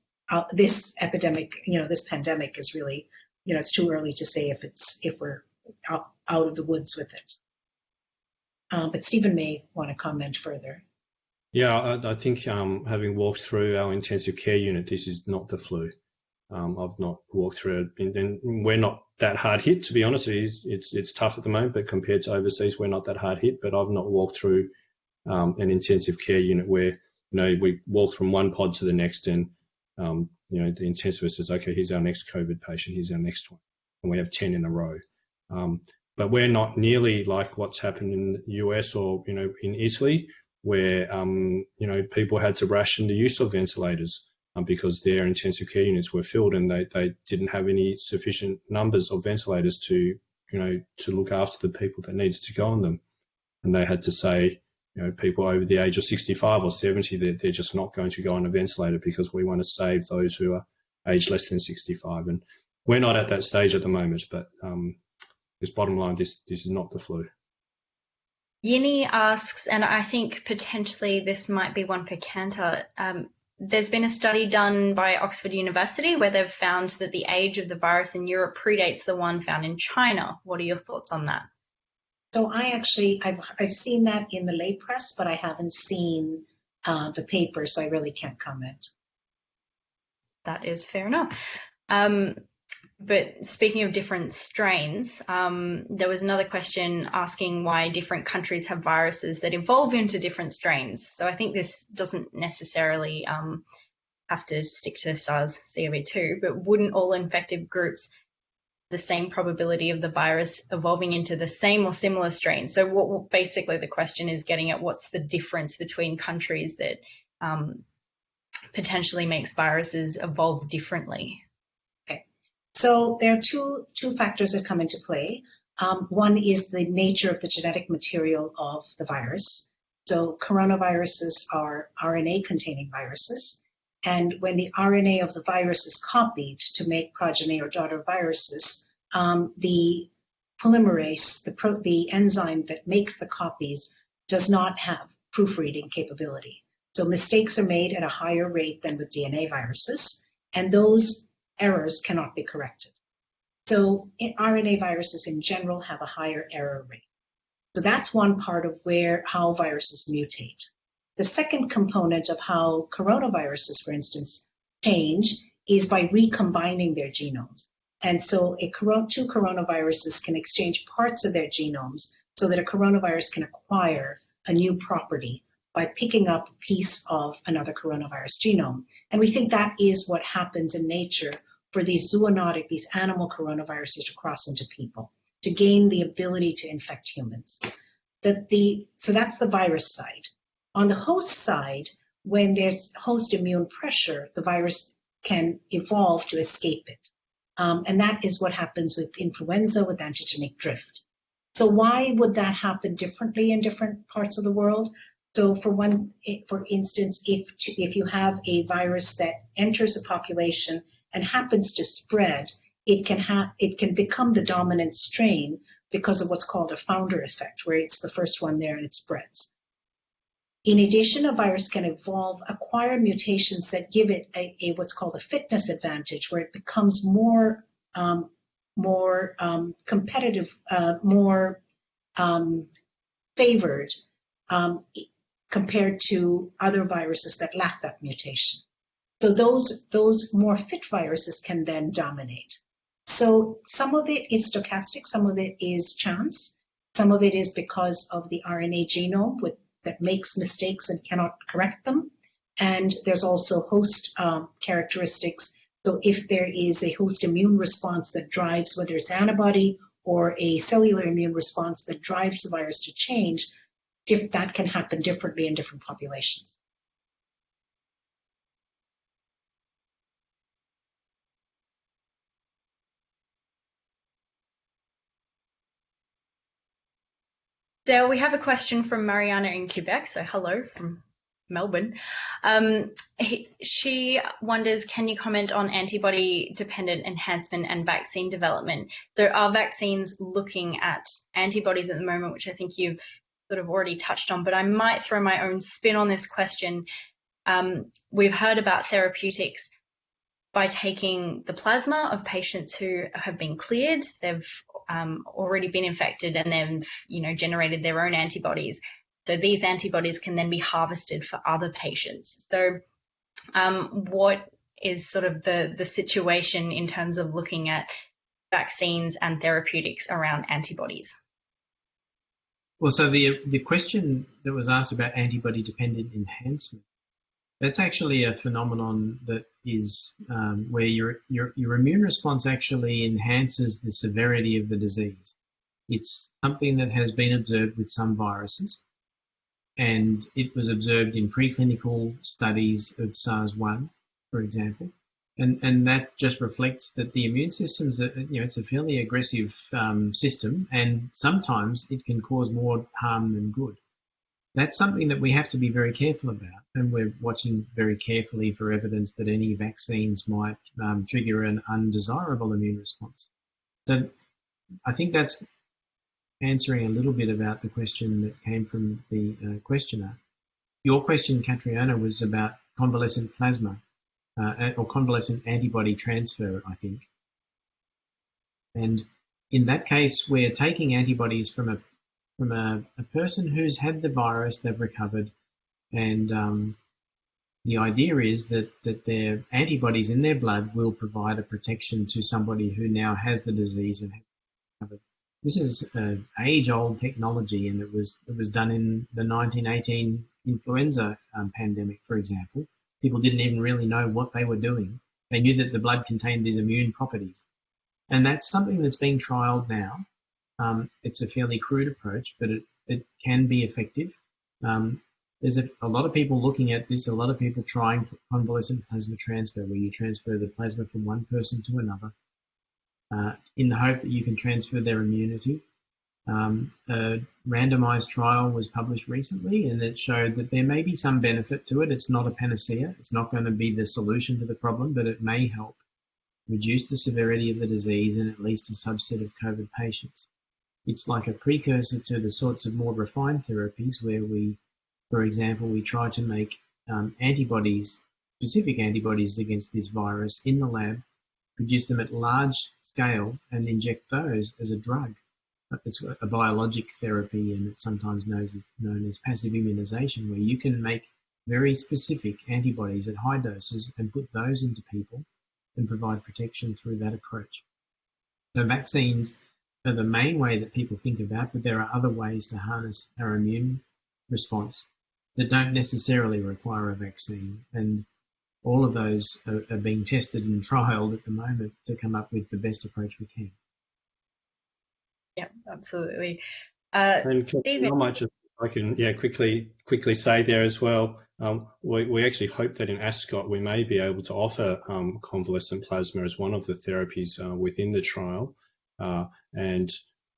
epidemic, this pandemic is really, it's too early to say if we're out of the woods with it. But Stephen may want to comment further. Yeah, I think having walked through our intensive care unit, this is not the flu. I've not walked through it, and we're not that hard hit, to be honest. It's tough at the moment, but compared to overseas, we're not that hard hit. But I've not walked through an intensive care unit where we walk from one pod to the next, and the intensivist says, okay, here's our next COVID patient, here's our next one, and we have 10 in a row. But we're not nearly like what's happened in the US or in Italy, where people had to ration the use of ventilators because their intensive care units were filled, and they didn't have any sufficient numbers of ventilators to look after the people that needed to go on them. And they had to say, people over the age of 65 or 70, they're just not going to go on a ventilator because we want to save those who are aged less than 65. And we're not at that stage at the moment, but this bottom line, this is not the flu. Yini asks, and I think potentially this might be one for Cantor, there's been a study done by Oxford University where they've found that the age of the virus in Europe predates the one found in China. What are your thoughts on that? So I've seen that in the lay press, but I haven't seen the paper, so I really can't comment. That is fair enough. But speaking of different strains, there was another question asking why different countries have viruses that evolve into different strains. So I think this doesn't necessarily have to stick to SARS-CoV-2, but wouldn't all infected groups the same probability of the virus evolving into the same or similar strain? So what basically the question is getting at, what's the difference between countries that potentially makes viruses evolve differently? So there are two factors that come into play. One is the nature of the genetic material of the virus. So coronaviruses are RNA-containing viruses. And when the RNA of the virus is copied to make progeny or daughter viruses, the polymerase, the enzyme that makes the copies, does not have proofreading capability. So mistakes are made at a higher rate than with DNA viruses, and those errors cannot be corrected. So RNA viruses in general have a higher error rate. So that's one part of how viruses mutate. The second component of how coronaviruses, for instance, change is by recombining their genomes. And so two coronaviruses can exchange parts of their genomes so that a coronavirus can acquire a new property by picking up a piece of another coronavirus genome. And we think that is what happens in nature for these zoonotic, these animal coronaviruses to cross into people, to gain the ability to infect humans. So that's the virus side. On the host side, when there's host immune pressure, the virus can evolve to escape it. And that is what happens with influenza, with antigenic drift. So why would that happen differently in different parts of the world? So for instance, if you have a virus that enters a population and happens to spread, it can become the dominant strain because of what's called a founder effect, where it's the first one there and it spreads. In addition, a virus can acquire mutations that give it a what's called a fitness advantage, where it becomes more competitive, more favored compared to other viruses that lack that mutation. So those more fit viruses can then dominate. So some of it is stochastic, some of it is chance, some of it is because of the RNA genome that makes mistakes and cannot correct them. And there's also host characteristics. So if there is a host immune response that drives, whether it's antibody or a cellular immune response that drives the virus to change, that can happen differently in different populations. So we have a question from Mariana in Quebec. So hello from Melbourne. She wonders, can you comment on antibody-dependent enhancement and vaccine development? There are vaccines looking at antibodies at the moment, which I think you've sort of already touched on, but I might throw my own spin on this question. We've heard about therapeutics by taking the plasma of patients who have been cleared. They've already been infected and they've generated their own antibodies. So these antibodies can then be harvested for other patients. So what is sort of the situation in terms of looking at vaccines and therapeutics around antibodies? Well, so the question that was asked about antibody-dependent enhancement, that's actually a phenomenon that is where your immune response actually enhances the severity of the disease. It's something that has been observed with some viruses, and it was observed in preclinical studies of SARS-1, for example, and that just reflects that the immune system's it's a fairly aggressive system, and sometimes it can cause more harm than good. That's something that we have to be very careful about, and we're watching very carefully for evidence that any vaccines might trigger an undesirable immune response. So I think that's answering a little bit about the question that came from the questioner. Your question, Catriona, was about convalescent plasma or convalescent antibody transfer, I think. And in that case, we're taking antibodies from a person who's had the virus, they've recovered, And the idea is that their antibodies in their blood will provide a protection to somebody who now has the disease and has it. This is an age-old technology, and it was done in the 1918 Influenza pandemic, for example. People didn't even really know what they were doing. They knew that the blood contained these immune properties. And that's something that's being trialled now. It's a fairly crude approach, but it can be effective. There's a lot of people looking at this, a lot of people trying convalescent plasma transfer, where you transfer the plasma from one person to another in the hope that you can transfer their immunity. A randomized trial was published recently, and it showed that there may be some benefit to it. It's not a panacea. It's not going to be the solution to the problem, but it may help reduce the severity of the disease in at least a subset of COVID patients. It's like a precursor to the sorts of more refined therapies where we, for example, we try to make antibodies, specific antibodies against this virus in the lab, produce them at large scale and inject those as a drug. It's a biologic therapy, and it's sometimes known as passive immunization, where you can make very specific antibodies at high doses and put those into people and provide protection through that approach. So vaccines are the main way that people think about, but there are other ways to harness our immune response that don't necessarily require a vaccine. And all of those are being tested and trialed at the moment to come up with the best approach we can. Yeah, absolutely. And Stephen, I might just, I can quickly say there as well. We actually hope that in Ascot we may be able to offer convalescent plasma as one of the therapies within the trial, and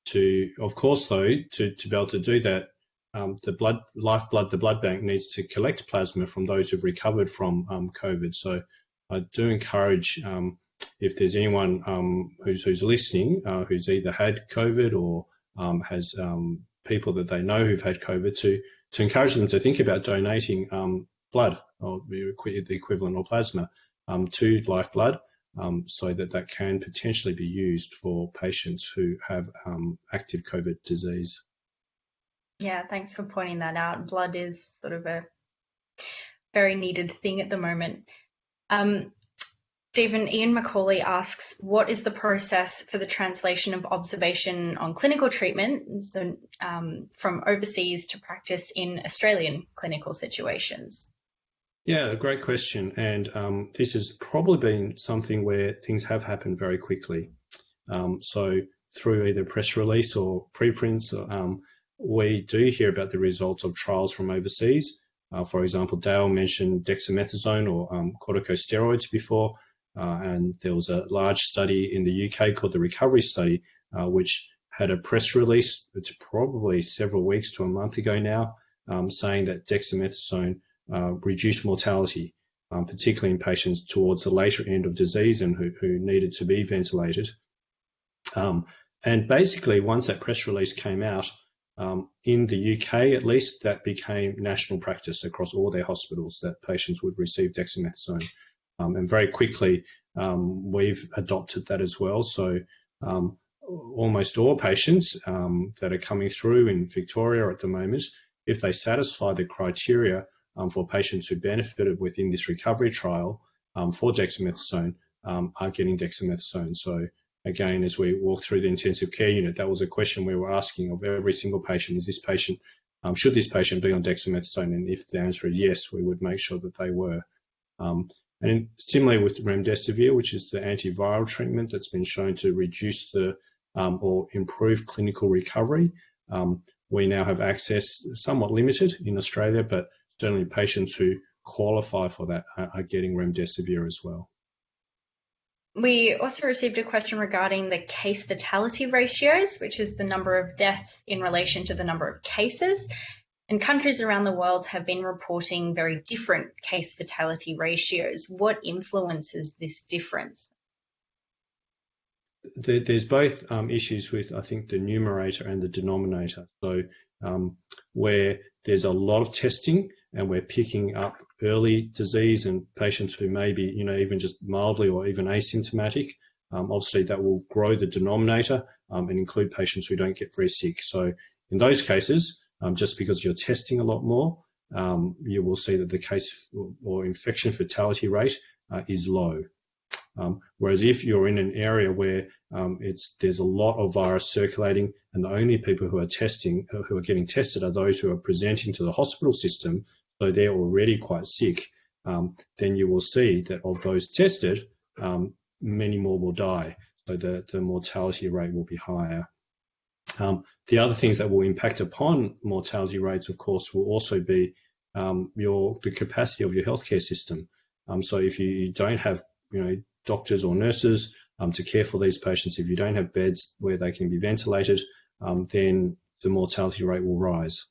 to, of course, though, to be able to do that, the blood bank needs to collect plasma from those who've recovered from COVID. So I do encourage, if there's anyone who's listening, who's either had COVID or has people that they know who've had COVID, to encourage them to think about donating blood, or the equivalent, or plasma, to Lifeblood, so that can potentially be used for patients who have active COVID disease. yeah, thanks for pointing that out. Blood is sort of a very needed thing at the moment. Stephen, Ian Macaulay asks, what is the process for the translation of observation on clinical treatment, so from overseas to practice in Australian clinical situations? Yeah, great question. And this has probably been something where things have happened very quickly. So through either press release or preprints, we do hear about the results of trials from overseas. For example, Dale mentioned dexamethasone or corticosteroids before. And there was a large study in the UK called the Recovery Study, which had a press release, it's probably several weeks to a month ago now, saying that dexamethasone reduced mortality, particularly in patients towards the later end of disease and who needed to be ventilated. And basically, once that press release came out, in the UK at least, that became national practice across all their hospitals, that patients would receive dexamethasone. And very quickly, we've adopted that as well. So almost all patients that are coming through in Victoria at the moment, if they satisfy the criteria for patients who benefited within this recovery trial for dexamethasone, are getting dexamethasone. So again, as we walk through the intensive care unit, that was a question we were asking of every single patient. Is this patient, should this patient be on dexamethasone? And if the answer is yes, we would make sure that they were. And similarly with remdesivir, which is the antiviral treatment that's been shown to reduce the or improve clinical recovery, we now have access, somewhat limited in Australia, but certainly patients who qualify for that are getting remdesivir as well. We also received a question regarding the case fatality ratios, which is the number of deaths in relation to the number of cases. And countries around the world have been reporting very different case fatality ratios. What influences this difference? There's both issues with, I think, the numerator and the denominator. So where there's a lot of testing and we're picking up early disease and patients who may be, even just mildly or even asymptomatic, obviously that will grow the denominator and include patients who don't get very sick. So in those cases, just because you're testing a lot more, you will see that the case or infection fatality rate is low. Whereas if you're in an area where there's a lot of virus circulating and the only people who are getting tested are those who are presenting to the hospital system, so they're already quite sick, then you will see that of those tested, many more will die. So the mortality rate will be higher. The other things that will impact upon mortality rates, of course, will also be the capacity of your healthcare system. So if you don't have, doctors or nurses to care for these patients, if you don't have beds where they can be ventilated, then the mortality rate will rise.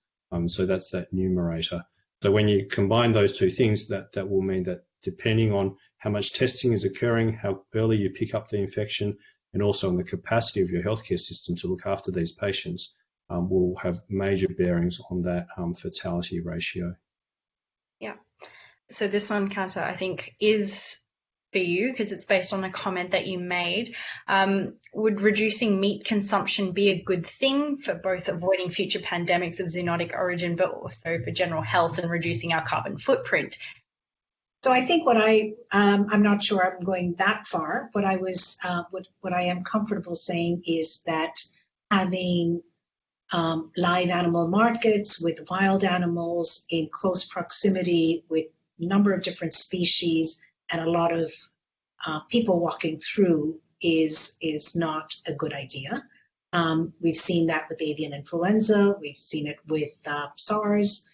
So that's that numerator. So when you combine those two things, that will mean that depending on how much testing is occurring, how early you pick up the infection, and also on the capacity of your healthcare system to look after these patients, will have major bearings on that fatality ratio. Yeah. So this one, Kanta, I think is for you because it's based on a comment that you made. Would reducing meat consumption be a good thing for both avoiding future pandemics of zoonotic origin, but also for general health and reducing our carbon footprint? So I think I'm not sure I'm going that far. What I am comfortable saying is that having live animal markets with wild animals in close proximity with a number of different species and a lot of people walking through is not a good idea. We've seen that with avian influenza. We've seen it with SARS.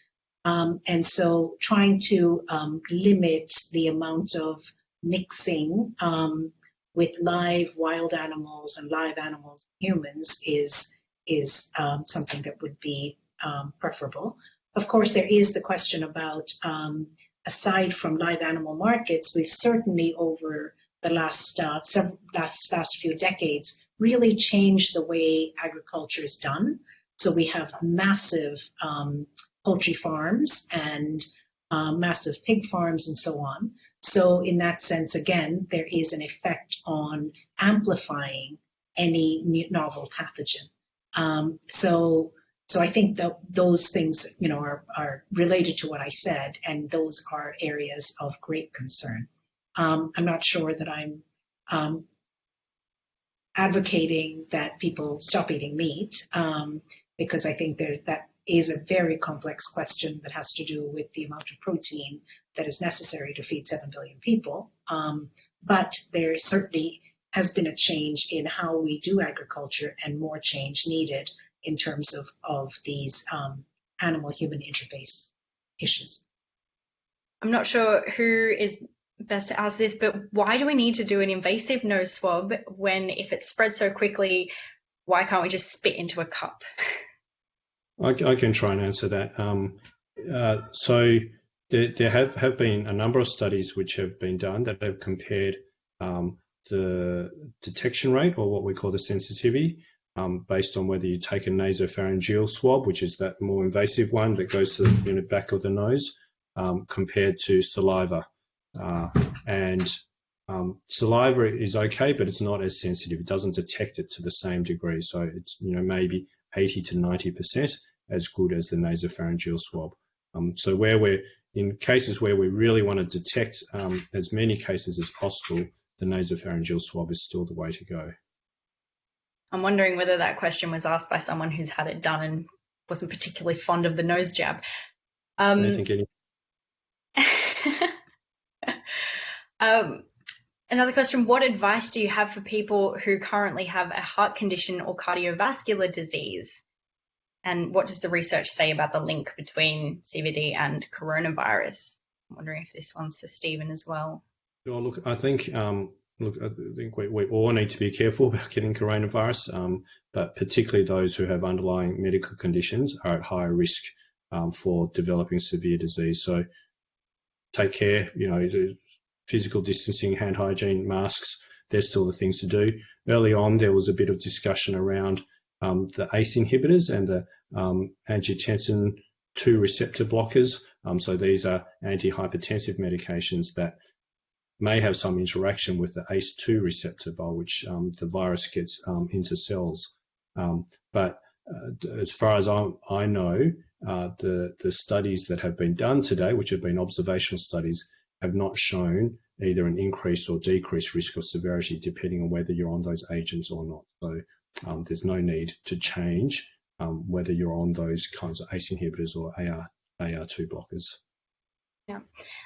And so trying to limit the amount of mixing with live wild animals and live animals and humans is something that would be preferable. Of course, there is the question about, aside from live animal markets, we've certainly over the last few decades really changed the way agriculture is done. So we have massive poultry farms and massive pig farms and so on. So in that sense, again, there is an effect on amplifying any novel pathogen. So I think that those things, are related to what I said, and those are areas of great concern. I'm not sure that I'm advocating that people stop eating meat, because I think that is a very complex question that has to do with the amount of protein that is necessary to feed 7 billion people. But there certainly has been a change in how we do agriculture and more change needed in terms of these animal-human interface issues. I'm not sure who is best to ask this, but why do we need to do an invasive nose swab when, if it spreads so quickly, why can't we just spit into a cup? I can try and answer that. So there have been a number of studies which have been done that have compared the detection rate, or what we call the sensitivity, based on whether you take a nasopharyngeal swab, which is that more invasive one that goes to the back of the nose, compared to saliva. And saliva is okay, but it's not as sensitive. It doesn't detect it to the same degree. So it's maybe 80 to 90% as good as the nasopharyngeal swab. So where we're in cases where we really want to detect as many cases as possible, the nasopharyngeal swab is still the way to go. I'm wondering whether that question was asked by someone who's had it done and wasn't particularly fond of the nose jab. I don't think any. Another question, what advice do you have for people who currently have a heart condition or cardiovascular disease? And what does the research say about the link between CVD and coronavirus? I'm wondering if this one's for Stephen as well. Sure, look, I think we all need to be careful about getting coronavirus, but particularly those who have underlying medical conditions are at higher risk for developing severe disease. So take care, physical distancing, hand hygiene, masks, they're still the things to do. Early on, there was a bit of discussion around the ACE inhibitors and the angiotensin 2 receptor blockers. So these are antihypertensive medications that may have some interaction with the ACE2 receptor by which the virus gets into cells. But as far as I know, the studies that have been done today, which have been observational studies, have not shown either an increased or decreased risk or severity depending on whether you're on those agents or not. So there's no need to change whether you're on those kinds of ACE inhibitors or AR2 blockers. Yeah,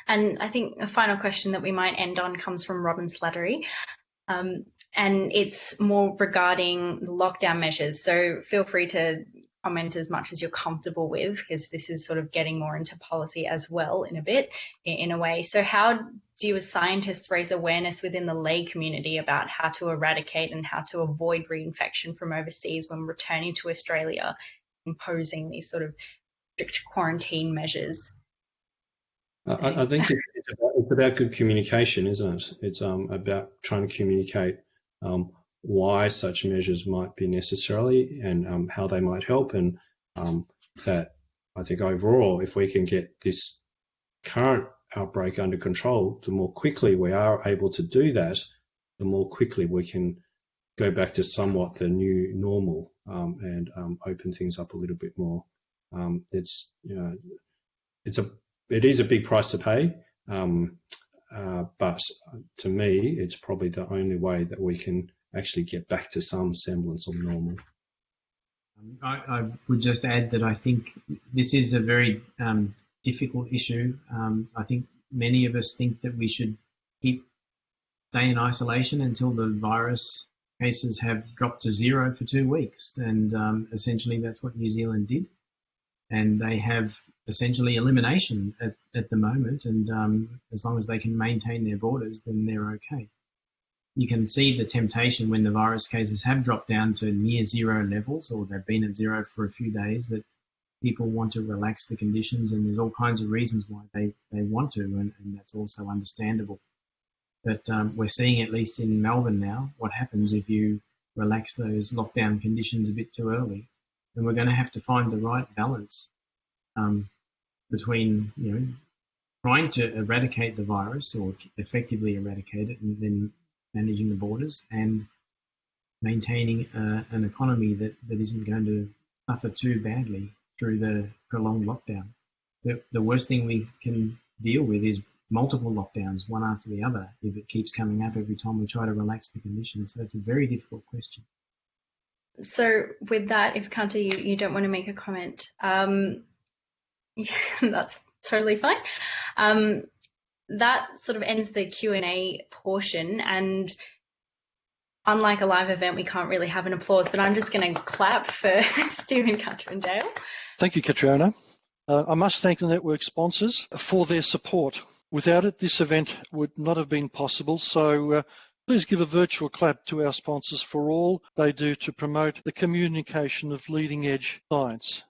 and I think a final question that we might end on comes from Robin Slattery, and it's more regarding lockdown measures. So feel free to comment as much as you're comfortable with, because this is sort of getting more into policy as well in a way. So how do you as scientists raise awareness within the lay community about how to eradicate and how to avoid reinfection from overseas when returning to Australia, imposing these sort of strict quarantine measures? I think it's about good communication, isn't it? It's about trying to communicate why such measures might be necessary and how they might help, and that I think overall, if we can get this current outbreak under control, the more quickly we are able to do that, the more quickly we can go back to somewhat the new normal and open things up a little bit more. It is a big price to pay, but to me, it's probably the only way that we can actually get back to some semblance of normal. I would just add that I think this is a very difficult issue. I think many of us think that we should stay in isolation until the virus cases have dropped to 0 for 2 weeks, and essentially that's what New Zealand did. And they have essentially elimination at the moment, and as long as they can maintain their borders, then they're okay. You can see the temptation when the virus cases have dropped down to near 0 levels, or they've been at 0 for a few days, that people want to relax the conditions, and there's all kinds of reasons why they want to, and that's also understandable. But we're seeing, at least in Melbourne now, what happens if you relax those lockdown conditions a bit too early. And we're going to have to find the right balance between, trying to eradicate the virus or effectively eradicate it, and then managing the borders and maintaining an economy that isn't going to suffer too badly through the prolonged lockdown. The worst thing we can deal with is multiple lockdowns, one after the other, if it keeps coming up every time we try to relax the conditions. So it's a very difficult question. So with that, if Kanta, you don't want to make a comment, that's totally fine. That sort of ends the Q&A portion, and unlike a live event, we can't really have an applause, but I'm just going to clap for Stephen, Kanta and Dale. Thank you, Catriona. I must thank the network sponsors for their support. Without it, this event would not have been possible, so please give a virtual clap to our sponsors for all they do to promote the communication of leading-edge science.